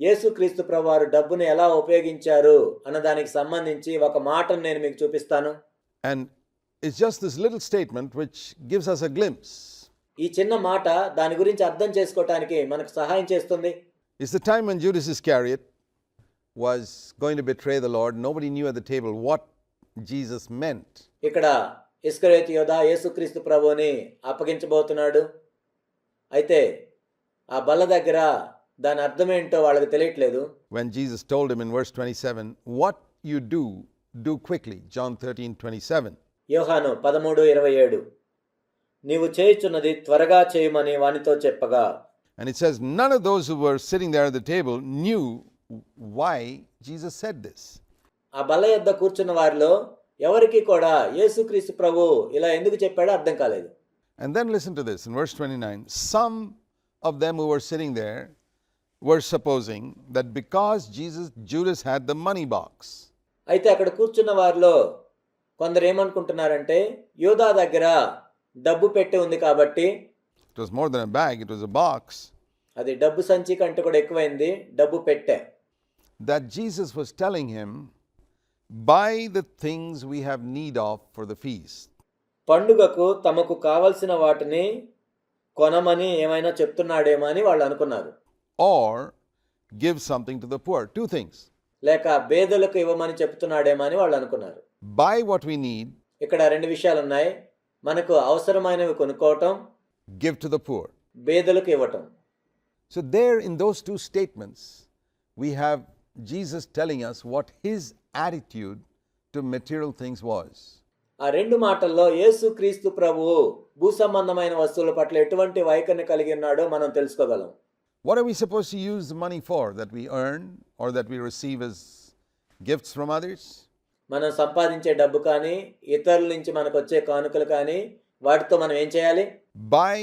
యేసుక్రీస్తు ప్రభువారు డబ్బును ఎలా ఉపయోగించారు అన్నదానికి సంబంధించి ఒక మాటను నేను మీకు చూపిస్తాను. And it's just this little statement which gives us a glimpse. ఈ చిన్న మాట దాని గురించి అర్థం చేసుకోవటానికి మనకు సహాయం చేస్తుంది. It's the time when Judas Iscariot was going to betray the Lord. Nobody knew at the table what Jesus meant. ఇక్కడ ఇస్కరియోతు యోధా యేసుక్రీస్తు ప్రభువుని అప్పగించబోతున్నాడు. అయితే ఆ బల్ల దగ్గర దాని అర్థం ఏంటో వాళ్ళకి తెలియట్లేదు. When Jesus told him in verse 27, what you do, do quickly. John 13:27. యోహాను 13:27 నీవు చేయుచున్నది త్వరగా చేయమని వానితో చెప్పగా. And it says none of those who were sitting there at the table knew why Jesus said this. ఆ బల్ల యొద్ద కూర్చున్న వారిలో ఎవరికి కూడా యేసుక్రీస్తు ప్రభు ఇలా ఎందుకు చెప్పాడో అర్థం కాలేదు. And then listen to this in verse 29. Some of them who were sitting there were supposing that because Judas had the money box. అయితే అక్కడ కూర్చున్న వారిలో కొందరు ఏమనుకుంటున్నారంటే యూదా దగ్గర డబ్బు పెట్టి ఉంది కాబట్టి, It was more than a bag, it was a box, అది డబ్బు సంచి కంటే కూడా ఎక్కువైంది, డబ్బు పెట్టె, that Jesus was telling him, buy the things we have need of for the feast. పండుగకు తమకు కావలసిన వాటిని కొనమని ఏమైనా చెప్తున్నాడేమో అని వాళ్ళు అనుకున్నారు. Or give something to the poor. Two things. లేక పేదలకు ఇవ్వమని చెప్తున్నాడేమో అని వాళ్ళు అనుకున్నారు. Buy what we need, ఇక్కడ రెండు విషయాలు ఉన్నాయి. మనకు అవసరమైనవి కొనుక్కోవటం, give to the poor. పేదలకు ఇవ్వటం. So there in those two statements, we have Jesus telling us what his attitude to material things was. ఆ రెండు మాటల్లో యేసుక్రీస్తు ప్రభువు భూ సంబంధమైన వస్తువుల పట్ల ఎటువంటి వైఖరిని కలిగి ఉన్నాడో మనం తెలుసుకోగలం. What are we supposed to use the money for? That we earn or that we receive as gifts from others? మనం సంపాదించే డబ్బు కానీ, ఇతరుల నుంచి మనకు వచ్చే కానుకలు కానీ, వాటితో మనం ఏం చేయాలి? Buy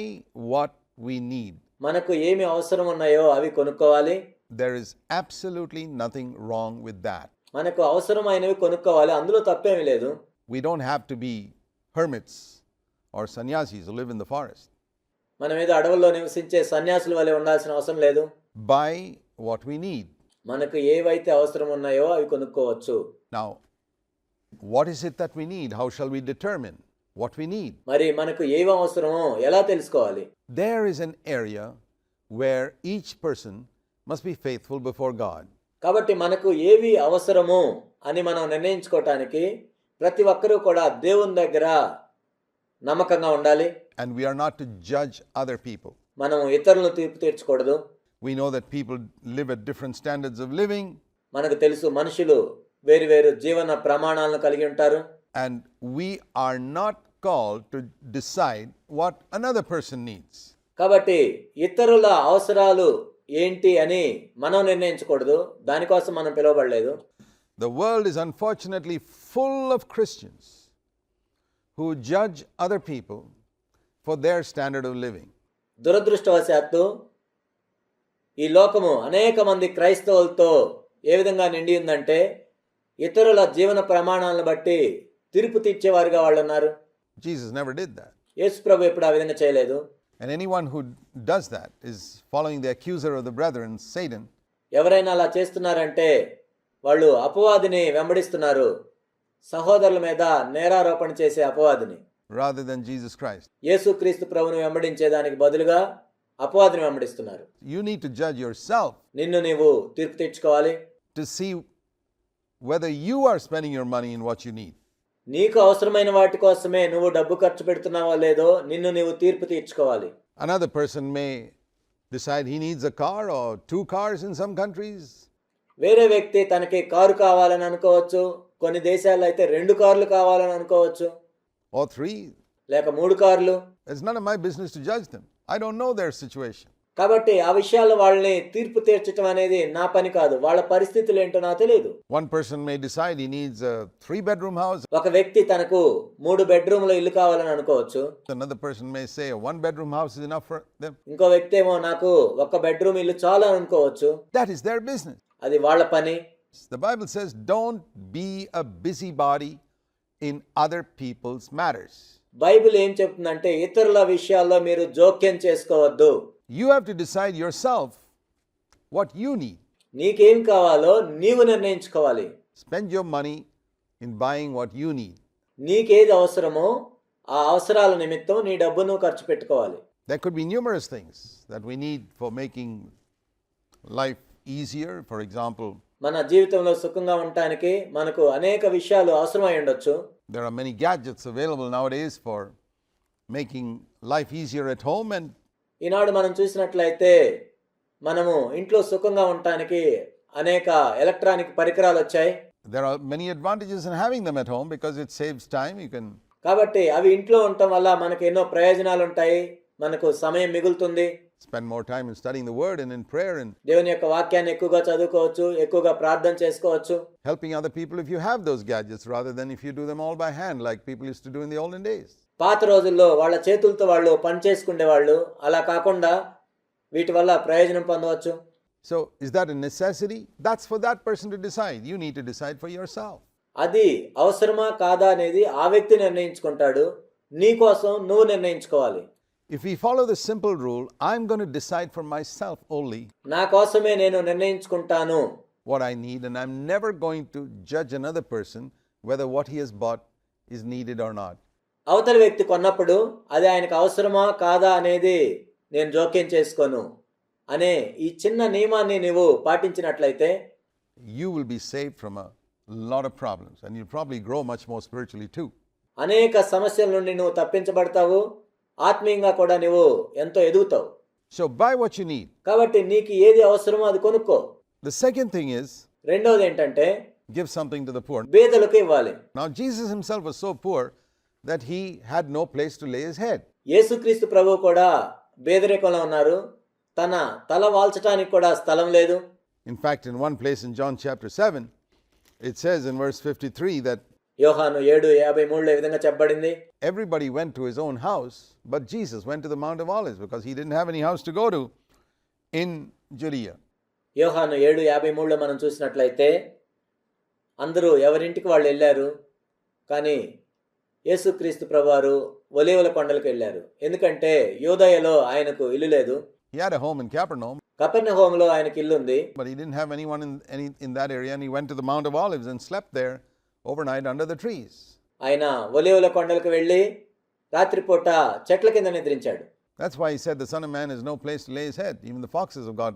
what we need. మనకు ఏమి అవసరం ఉన్నాయో అవి కొనుక్కోవాలి. There is absolutely nothing wrong with that. మనకు అవసరమైనవి కొనుక్కోవాలి, అందులో తప్పేమీ లేదు. We don't have to be hermits or sannyasis who live in the forest. మనం ఏదో అడవుల్లో నివసించే సన్యాసుల వలె ఉండాల్సిన అవసరం లేదు. Buy what we need. మనకు ఏవైతే అవసరం ఉన్నాయో అవి కొనుక్కోవచ్చు. Now, what is it that we need? How shall we determine what we need? మరి మనకు ఏవి అవసరమో ఎలా తెలుసుకోవాలి? There is an area where each person must be faithful before God. కాబట్టి మనకు ఏవి అవసరమో అని మనం నిర్ణయించుకోవటానికి ప్రతి ఒక్కరూ కూడా దేవుని దగ్గర నమ్మకంగా ఉండాలి. And we are not to judge other people. మనం ఇతరులను తీర్పు తీర్చకూడదు. We know that people live at different standards of living. మనకు తెలుసు మనుషులు వేరు వేరు జీవన ప్రమాణాలను కలిగి ఉంటారు. And we are not called to decide what another person needs. కాబట్టి ఇతరుల అవసరాలు ఏంటి అని మనం నిర్ణయించకూడదు. దానికోసం మనం పిలువబడలేదు. The world is unfortunately full of Christians who judge other people for their standard of living. దురదృష్టవశాత్తు ఈ లోకము అనేక మంది క్రైస్తవులతో ఏ విధంగా నిండి ఉందంటే ఇతరుల జీవన ప్రమాణాలను బట్టి తీర్పు తీర్చేవారుగా వాళ్ళు ఉన్నారు. Jesus never did that. యేసు ప్రభు ఎప్పుడు ఆ విధంగా చేయలేదు. And anyone who does that is following the accuser of the brethren, Satan. ఎవరైనా అలా చేస్తున్నారంటే వాళ్ళు అపవాదిని వెంబడిస్తున్నారు, సహోదరుల మీద నేరారోపణ చేసే అపవాదిని, rather than Jesus Christ. యేసుక్రీస్తు ప్రభువును వెంబడించేదానికి బదులుగా అపవాదిని వెంబడిస్తున్నారు. You need to judge yourself నిన్ను నీవు తీర్పు తెచ్చుకోవాలి. to see whether you are spending your money in what you need. నీకు అవసరమైన వాటి కోసమే నువ్వు డబ్బు ఖర్చు పెడుతున్నావో లేదో నిన్ను నీవు తీర్పు తీర్చుకోవాలి. Another person may decide he needs a car or two cars in some countries. వేరే వ్యక్తి తనకి కారు కావాలని అనుకోవచ్చు, కొన్ని దేశాల్లో అయితే 2 కార్లు కావాలని అనుకోవచ్చు, Or three. లేక 3 కార్లు. It's none of my business to judge them. I don't know their situation. కాబట్టి ఆ విషయాల్లో వాళ్ళని తీర్పు తీర్చడం అనేది నా పని కాదు. వాళ్ళ పరిస్థితులు ఏంటో నాకు తెలియదు. One person may decide he needs a 3-bedroom house. ఒక వ్యక్తి తనకు 3 బెడ్రూమ్ల ఇల్లు కావాలని అనుకోవచ్చు. Another person may say a 1-bedroom house is enough for them. ఇంకో వ్యక్తి ఏమో నాకు 1 బెడ్రూమ్ ఇల్లు చాలు అని అనుకోవచ్చు. That is their business. అది వాళ్ళ పని. The Bible says, don't be a busybody in other people's matters. Bible ఏం చెప్తుందంటే ఇతరుల విషయాల్లో మీరు జోక్యం చేసుకోవద్దు. You have to decide yourself what you need. నీకేం కావాలో నీవు నిర్ణయించుకోవాలి. Spend your money in buying what you need. నీకేది అవసరమో ఆ అవసరాల నిమిత్తం నీ డబ్బును ఖర్చు పెట్టుకోవాలి. There could be numerous things that we need for making life easier. For example, మన జీవితంలో సుఖంగా ఉండటానికి మనకు అనేక విషయాలు అవసరమై ఉండొచ్చు. there are many gadgets available nowadays for making life easier at home, and ఈనాడు మనం చూసినట్లయితే మనము ఇంట్లో సుఖంగా ఉండటానికి అనేక ఎలక్ట్రానిక్ పరికరాలు వచ్చాయి. there are many advantages in having them at home because it saves time. You can కాబట్టి అవి ఇంట్లో ఉండటం వల్ల మనకు ఎన్నో ప్రయోజనాలు ఉంటాయి, మనకు సమయం మిగులుతుంది. spend more time in studying the word and in prayer and దేవుని యొక్క వాక్యాన్ని ఎక్కువగా చదువుకోవచ్చు, ఎక్కువగా ప్రార్థన చేసుకోవచ్చు, helping other people if you have those gadgets rather than if you do them all by hand like people used to do in the olden days. పాత రోజుల్లో వాళ్ళ చేతులతో వాళ్ళు పని చేసుకునేవాళ్ళు. అలా కాకుండా వీటి వల్ల ప్రయోజనం పొందవచ్చు. So is that a necessity? That's for that person to decide. You need to decide for yourself. అది అవసరమా కాదా అనేది ఆ వ్యక్తి నిర్ణయించుకుంటాడు. నీ కోసం నువ్వు నిర్ణయించుకోవాలి. If we follow the simple rule, I'm going to decide for myself only నా కోసమే నేను నిర్ణయించుకుంటాను what I need, and I'm never going to judge another person whether what he has bought is needed or not. అవతల వ్యక్తి కొన్నప్పుడు అది ఆయనకు అవసరమా కాదా అనేది నేను జోక్యం చేసుకోను అనే ఈ చిన్న నియమాన్ని నువ్వు పాటించినట్లయితే You will be saved from a lot of problems, and you'll probably grow much more spiritually too. అనేక సమస్యల నుండి నువ్వు తప్పించబడతావు, ఆత్మీయంగా కూడా నువ్వు ఎంతో ఎదుగుతావు. So buy what you need. కాబట్టి నీకు ఏది అవసరమో అది కొనుక్కో. The second thing is రెండవది ఏంటంటే give something to the poor. బీదలకు ఇవ్వాలి. Now Jesus himself was so poor that he had no place to lay his head. యేసుక్రీస్తు ప్రభువు కూడా పేదరికంలో ఉన్నారు. తన తల వాల్చడానికి కూడా స్థలం లేదు. In fact, in one place in John chapter 7, it says in verse 53 that యోహాను 7:53 ఈ విధంగా చెప్పబడింది. everybody went to his own house, but Jesus went to the Mount of Olives because he didn't have any house to go to in Judea. యోహాను 7:53 మనం చూసినట్లయితే అందరూ ఎవరింటికి వాళ్ళు వెళ్ళారు, కానీ యేసుక్రీస్తు ప్రభువారు ఒలీవల కొండలకు వెళ్ళారు. ఎందుకంటే యూదయలో ఆయనకు ఇల్లు లేదు. He had a home in Capernaum, కపెర్నహూములో ఆయనకి ఇల్లు ఉంది. but he didn't have anyone in that area, and he went to the Mount of Olives and slept there overnight under the trees. ఆయన ఒలీవల కొండలకు వెళ్ళి రాత్రిపూట చెట్ల కింద నిద్రించాడు. That's why he said the Son of Man has no place to lay his head. Even the foxes have got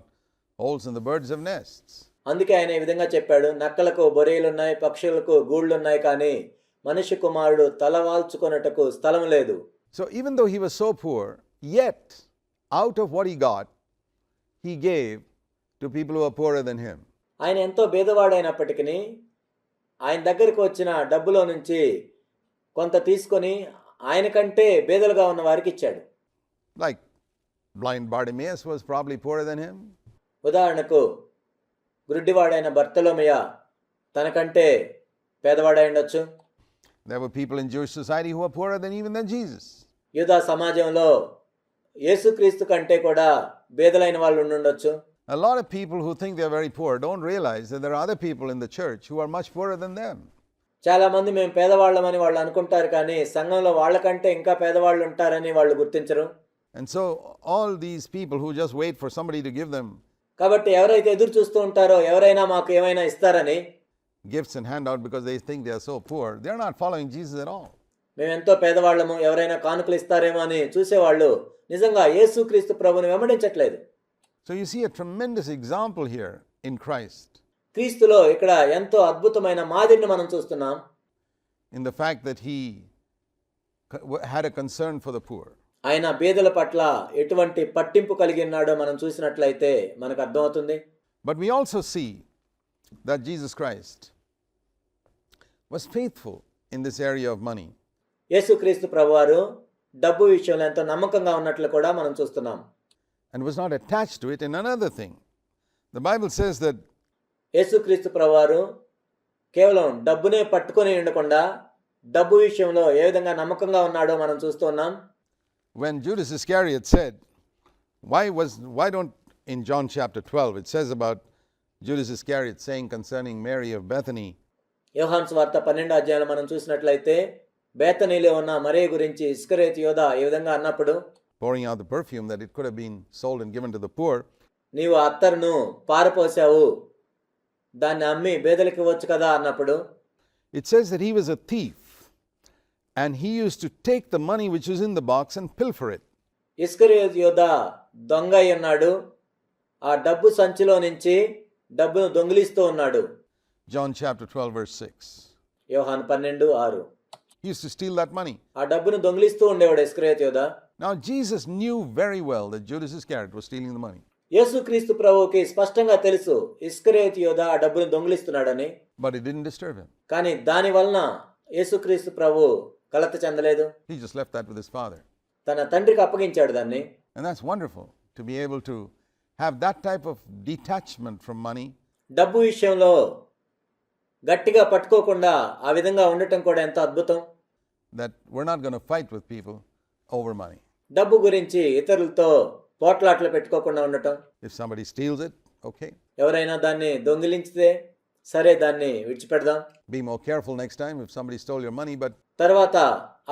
holes and the birds have nests. అందుకే ఆయన ఈ విధంగా చెప్పాడు, నక్కలకు బొరియలున్నాయి, పక్షులకు గూళ్ళున్నాయి, కానీ మనిషి కుమారుడు తల వాల్చుకొనుటకు స్థలం లేదు. So even though he was so poor, yet out of what he got, he gave to people who are poorer than him. ఆయన ఎంతో పేదవాడైనప్పటికీ ఆయన దగ్గరికి వచ్చిన డబ్బులో నుంచి కొంత తీసుకొని ఆయన కంటే పేదలుగా ఉన్న వారికి ఇచ్చాడు. Like blind Bartimaeus was probably poorer than him. ఉదాహరణకు గుడ్డివాడైన బర్తలోమయ తనకంటే పేదవాడై ఉండొచ్చు. There were people in Jewish society who were poorer than Jesus. యూదా సమాజంలో యేసుక్రీస్తు కంటే కూడా పేదలైన వాళ్ళు ఉండుండొచ్చు. A lot of people who think they're very poor don't realize that there are other people in the church who are much poorer than them. చాలా మంది మేము పేదవాళ్ళమని వాళ్ళు అనుకుంటారు, కానీ సంఘంలో వాళ్ళకంటే ఇంకా పేదవాళ్ళు ఉంటారని వాళ్ళు గుర్తించరు. And so all these people who just wait for somebody to give them కాబట్టి ఎవరైతే ఎదురు చూస్తూ ఉంటారో ఎవరైనా మాకు ఏమైనా ఇస్తారని gifts and handout because they think they are so poor, they're not following Jesus at all. మేము ఎంతో పేదవాళ్ళము, ఎవరైనా కానుకలు ఇస్తారేమో అని చూసేవాళ్ళు నిజంగా యేసుక్రీస్తు ప్రభువుని వెంబడించట్లేదు. So you see a tremendous example here in Christ క్రీస్తులో ఇక్కడ ఎంతో అద్భుతమైన మాదిరిని మనం చూస్తున్నాం. in the fact that he had a concern for the poor. ఆయన పేదల పట్ల ఎటువంటి పట్టింపు కలిగి ఉన్నాడో మనం చూసినట్లయితే మనకు అర్థమవుతుంది. But we also see that Jesus Christ was faithful in this area of money. యేసుక్రీస్తు ప్రభువారు డబ్బు విషయంలో ఎంతో నమ్మకంగా ఉన్నట్లు కూడా మనం చూస్తున్నాం. And was not attached to it in another thing. The Bible says that యేసుక్రీస్తు ప్రభువారు కేవలం డబ్బునే పట్టుకొని ఉండకుండా డబ్బు విషయంలో ఏ విధంగా నమ్మకంగా ఉన్నాడో మనం చూస్తున్నాం. when Judas Iscariot said, why don't in John chapter 12 it says about Judas Iscariot saying concerning Mary of Bethany, యోహాను సువార్త 12వ అధ్యాయంలో మనం చూసినట్లయితే బేతనీలో ఉన్న మరియ గురించి ఇస్కరియోతు యోధా ఈ విధంగా అన్నప్పుడు, pouring out the perfume that it could have been sold and given to the poor, నీవు అత్తరును పారపోసావు, దాన్ని అమ్మి బేదలకు ఇవ్వచ్చు కదా అన్నప్పుడు, it says that he was a thief and he used to take the money which was in the box and pilfer it. ఇస్కరియోతు యోధా దొంగ అయి ఉన్నాడు, ఆ డబ్బు సంచిలో నుంచి డబ్బును దొంగిలిస్తూ ఉన్నాడు. John chapter 12 verse 6. యోహాను 12:6. He used to steal that money. ఆ డబ్బును దొంగిలిస్తూ ఉండేవాడు ఇస్కరియోతు యోధా. Now Jesus knew very well that Judas Iscariot was stealing the money. యేసుక్రీస్తు ప్రభువుకి స్పష్టంగా తెలుసు ఇస్కరియోతు యోధా ఆ డబ్బును దొంగిలిస్తున్నాడని. But it didn't disturb him. కానీ దాని వలన యేసుక్రీస్తు ప్రభు కలత చెందలేదు. He just left that with his father. తన తండ్రికి అప్పగించాడు దాన్ని. And that's wonderful to be able to have that type of detachment from money. డబ్బు విషయంలో గట్టిగా పట్టుకోకుండా ఆ విధంగా ఉండటం కూడా ఎంతో అద్భుతం. That we're not going to fight with people over money. డబ్బు గురించి ఇతరులతో పోట్లాట్లు పెట్టుకోకుండా ఉండటం. If somebody steals it, okay. ఎవరైనా దాన్ని దొంగిలించితే సరే, దాన్ని విడిచిపెడదాం. Be more careful next time if somebody stole your money, but తర్వాత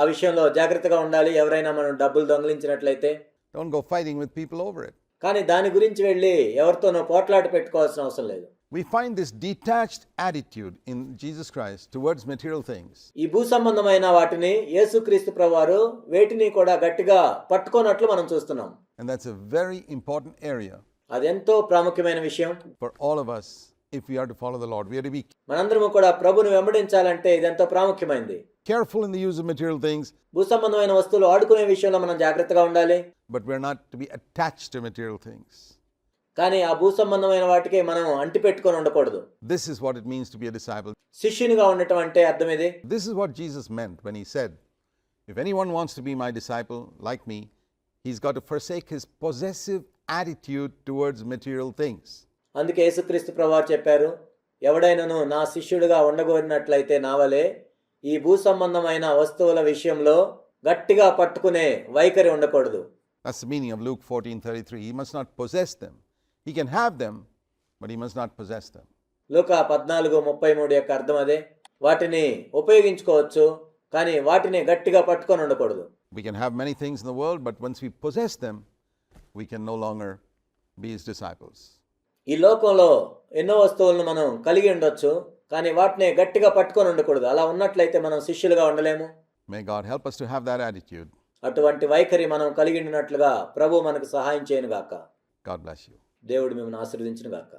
ఆ విషయంలో జాగ్రత్తగా ఉండాలి. ఎవరైనా మనం డబ్బులు దొంగిలించినట్లయితే don't go fighting with people over it. కానీ దాని గురించి వెళ్ళి ఎవరితోనో పోట్లాట పెట్టుకోవాల్సిన అవసరం లేదు. We find this detached attitude in Jesus Christ towards material things. ఈ భూ సంబంధమైన వాటిని యేసుక్రీస్తు ప్రభువారు వేటిని కూడా గట్టిగా పట్టుకోనట్లు మనం చూస్తున్నాం. And that's a very important area అదెంతో ప్రాముఖ్యమైన విషయం. for all of us if we are to follow the Lord. We are to be మనందరము కూడా ప్రభుని వెంబడించాలంటే ఇదెంతో ప్రాముఖ్యమైనది. careful in the use of material things, భూ సంబంధమైన వస్తువులు ఆడుకునే విషయంలో మనం జాగ్రత్తగా ఉండాలి. but we're not to be attached to material things. కానీ ఆ భూ సంబంధమైన వాటికి మనం అంటి పెట్టుకొని ఉండకూడదు. This is what it means to be a disciple. శిష్యునిగా ఉండటం అంటే అర్థం ఇది. This is what Jesus meant when he said, if anyone wants to be my disciple like me, he's got to forsake his possessive attitude towards material things. అందుకే యేసుక్రీస్తు ప్రభువారు చెప్పారు, ఎవడైనాను నా శిష్యుడిగా ఉండగోరినట్లయితే నా వలె ఈ భూ సంబంధమైన వస్తువుల విషయంలో గట్టిగా పట్టుకునే వైఖరి ఉండకూడదు. That's the meaning of Luke 14:33. He must not possess them. He can have them, but he must not possess them. లూకా 14:33 యొక్క అర్థం అదే. వాటిని ఉపయోగించుకోవచ్చు, కానీ వాటిని గట్టిగా పట్టుకొని ఉండకూడదు. We can have many things in the world, but once we possess them, we can no longer be his disciples. ఈ లోకంలో ఎన్నో వస్తువులను మనం కలిగి ఉండొచ్చు, కానీ వాటిని గట్టిగా పట్టుకొని ఉండకూడదు. అలా ఉన్నట్లయితే మనం శిష్యులుగా ఉండలేము. May God help us to have that attitude. అటువంటి వైఖరి మనం కలిగి ఉన్నట్లుగా ప్రభు మనకు సహాయం చేయను గాక. God bless you. దేవుడు మిమ్మల్ని ఆశీర్వదించును గాక.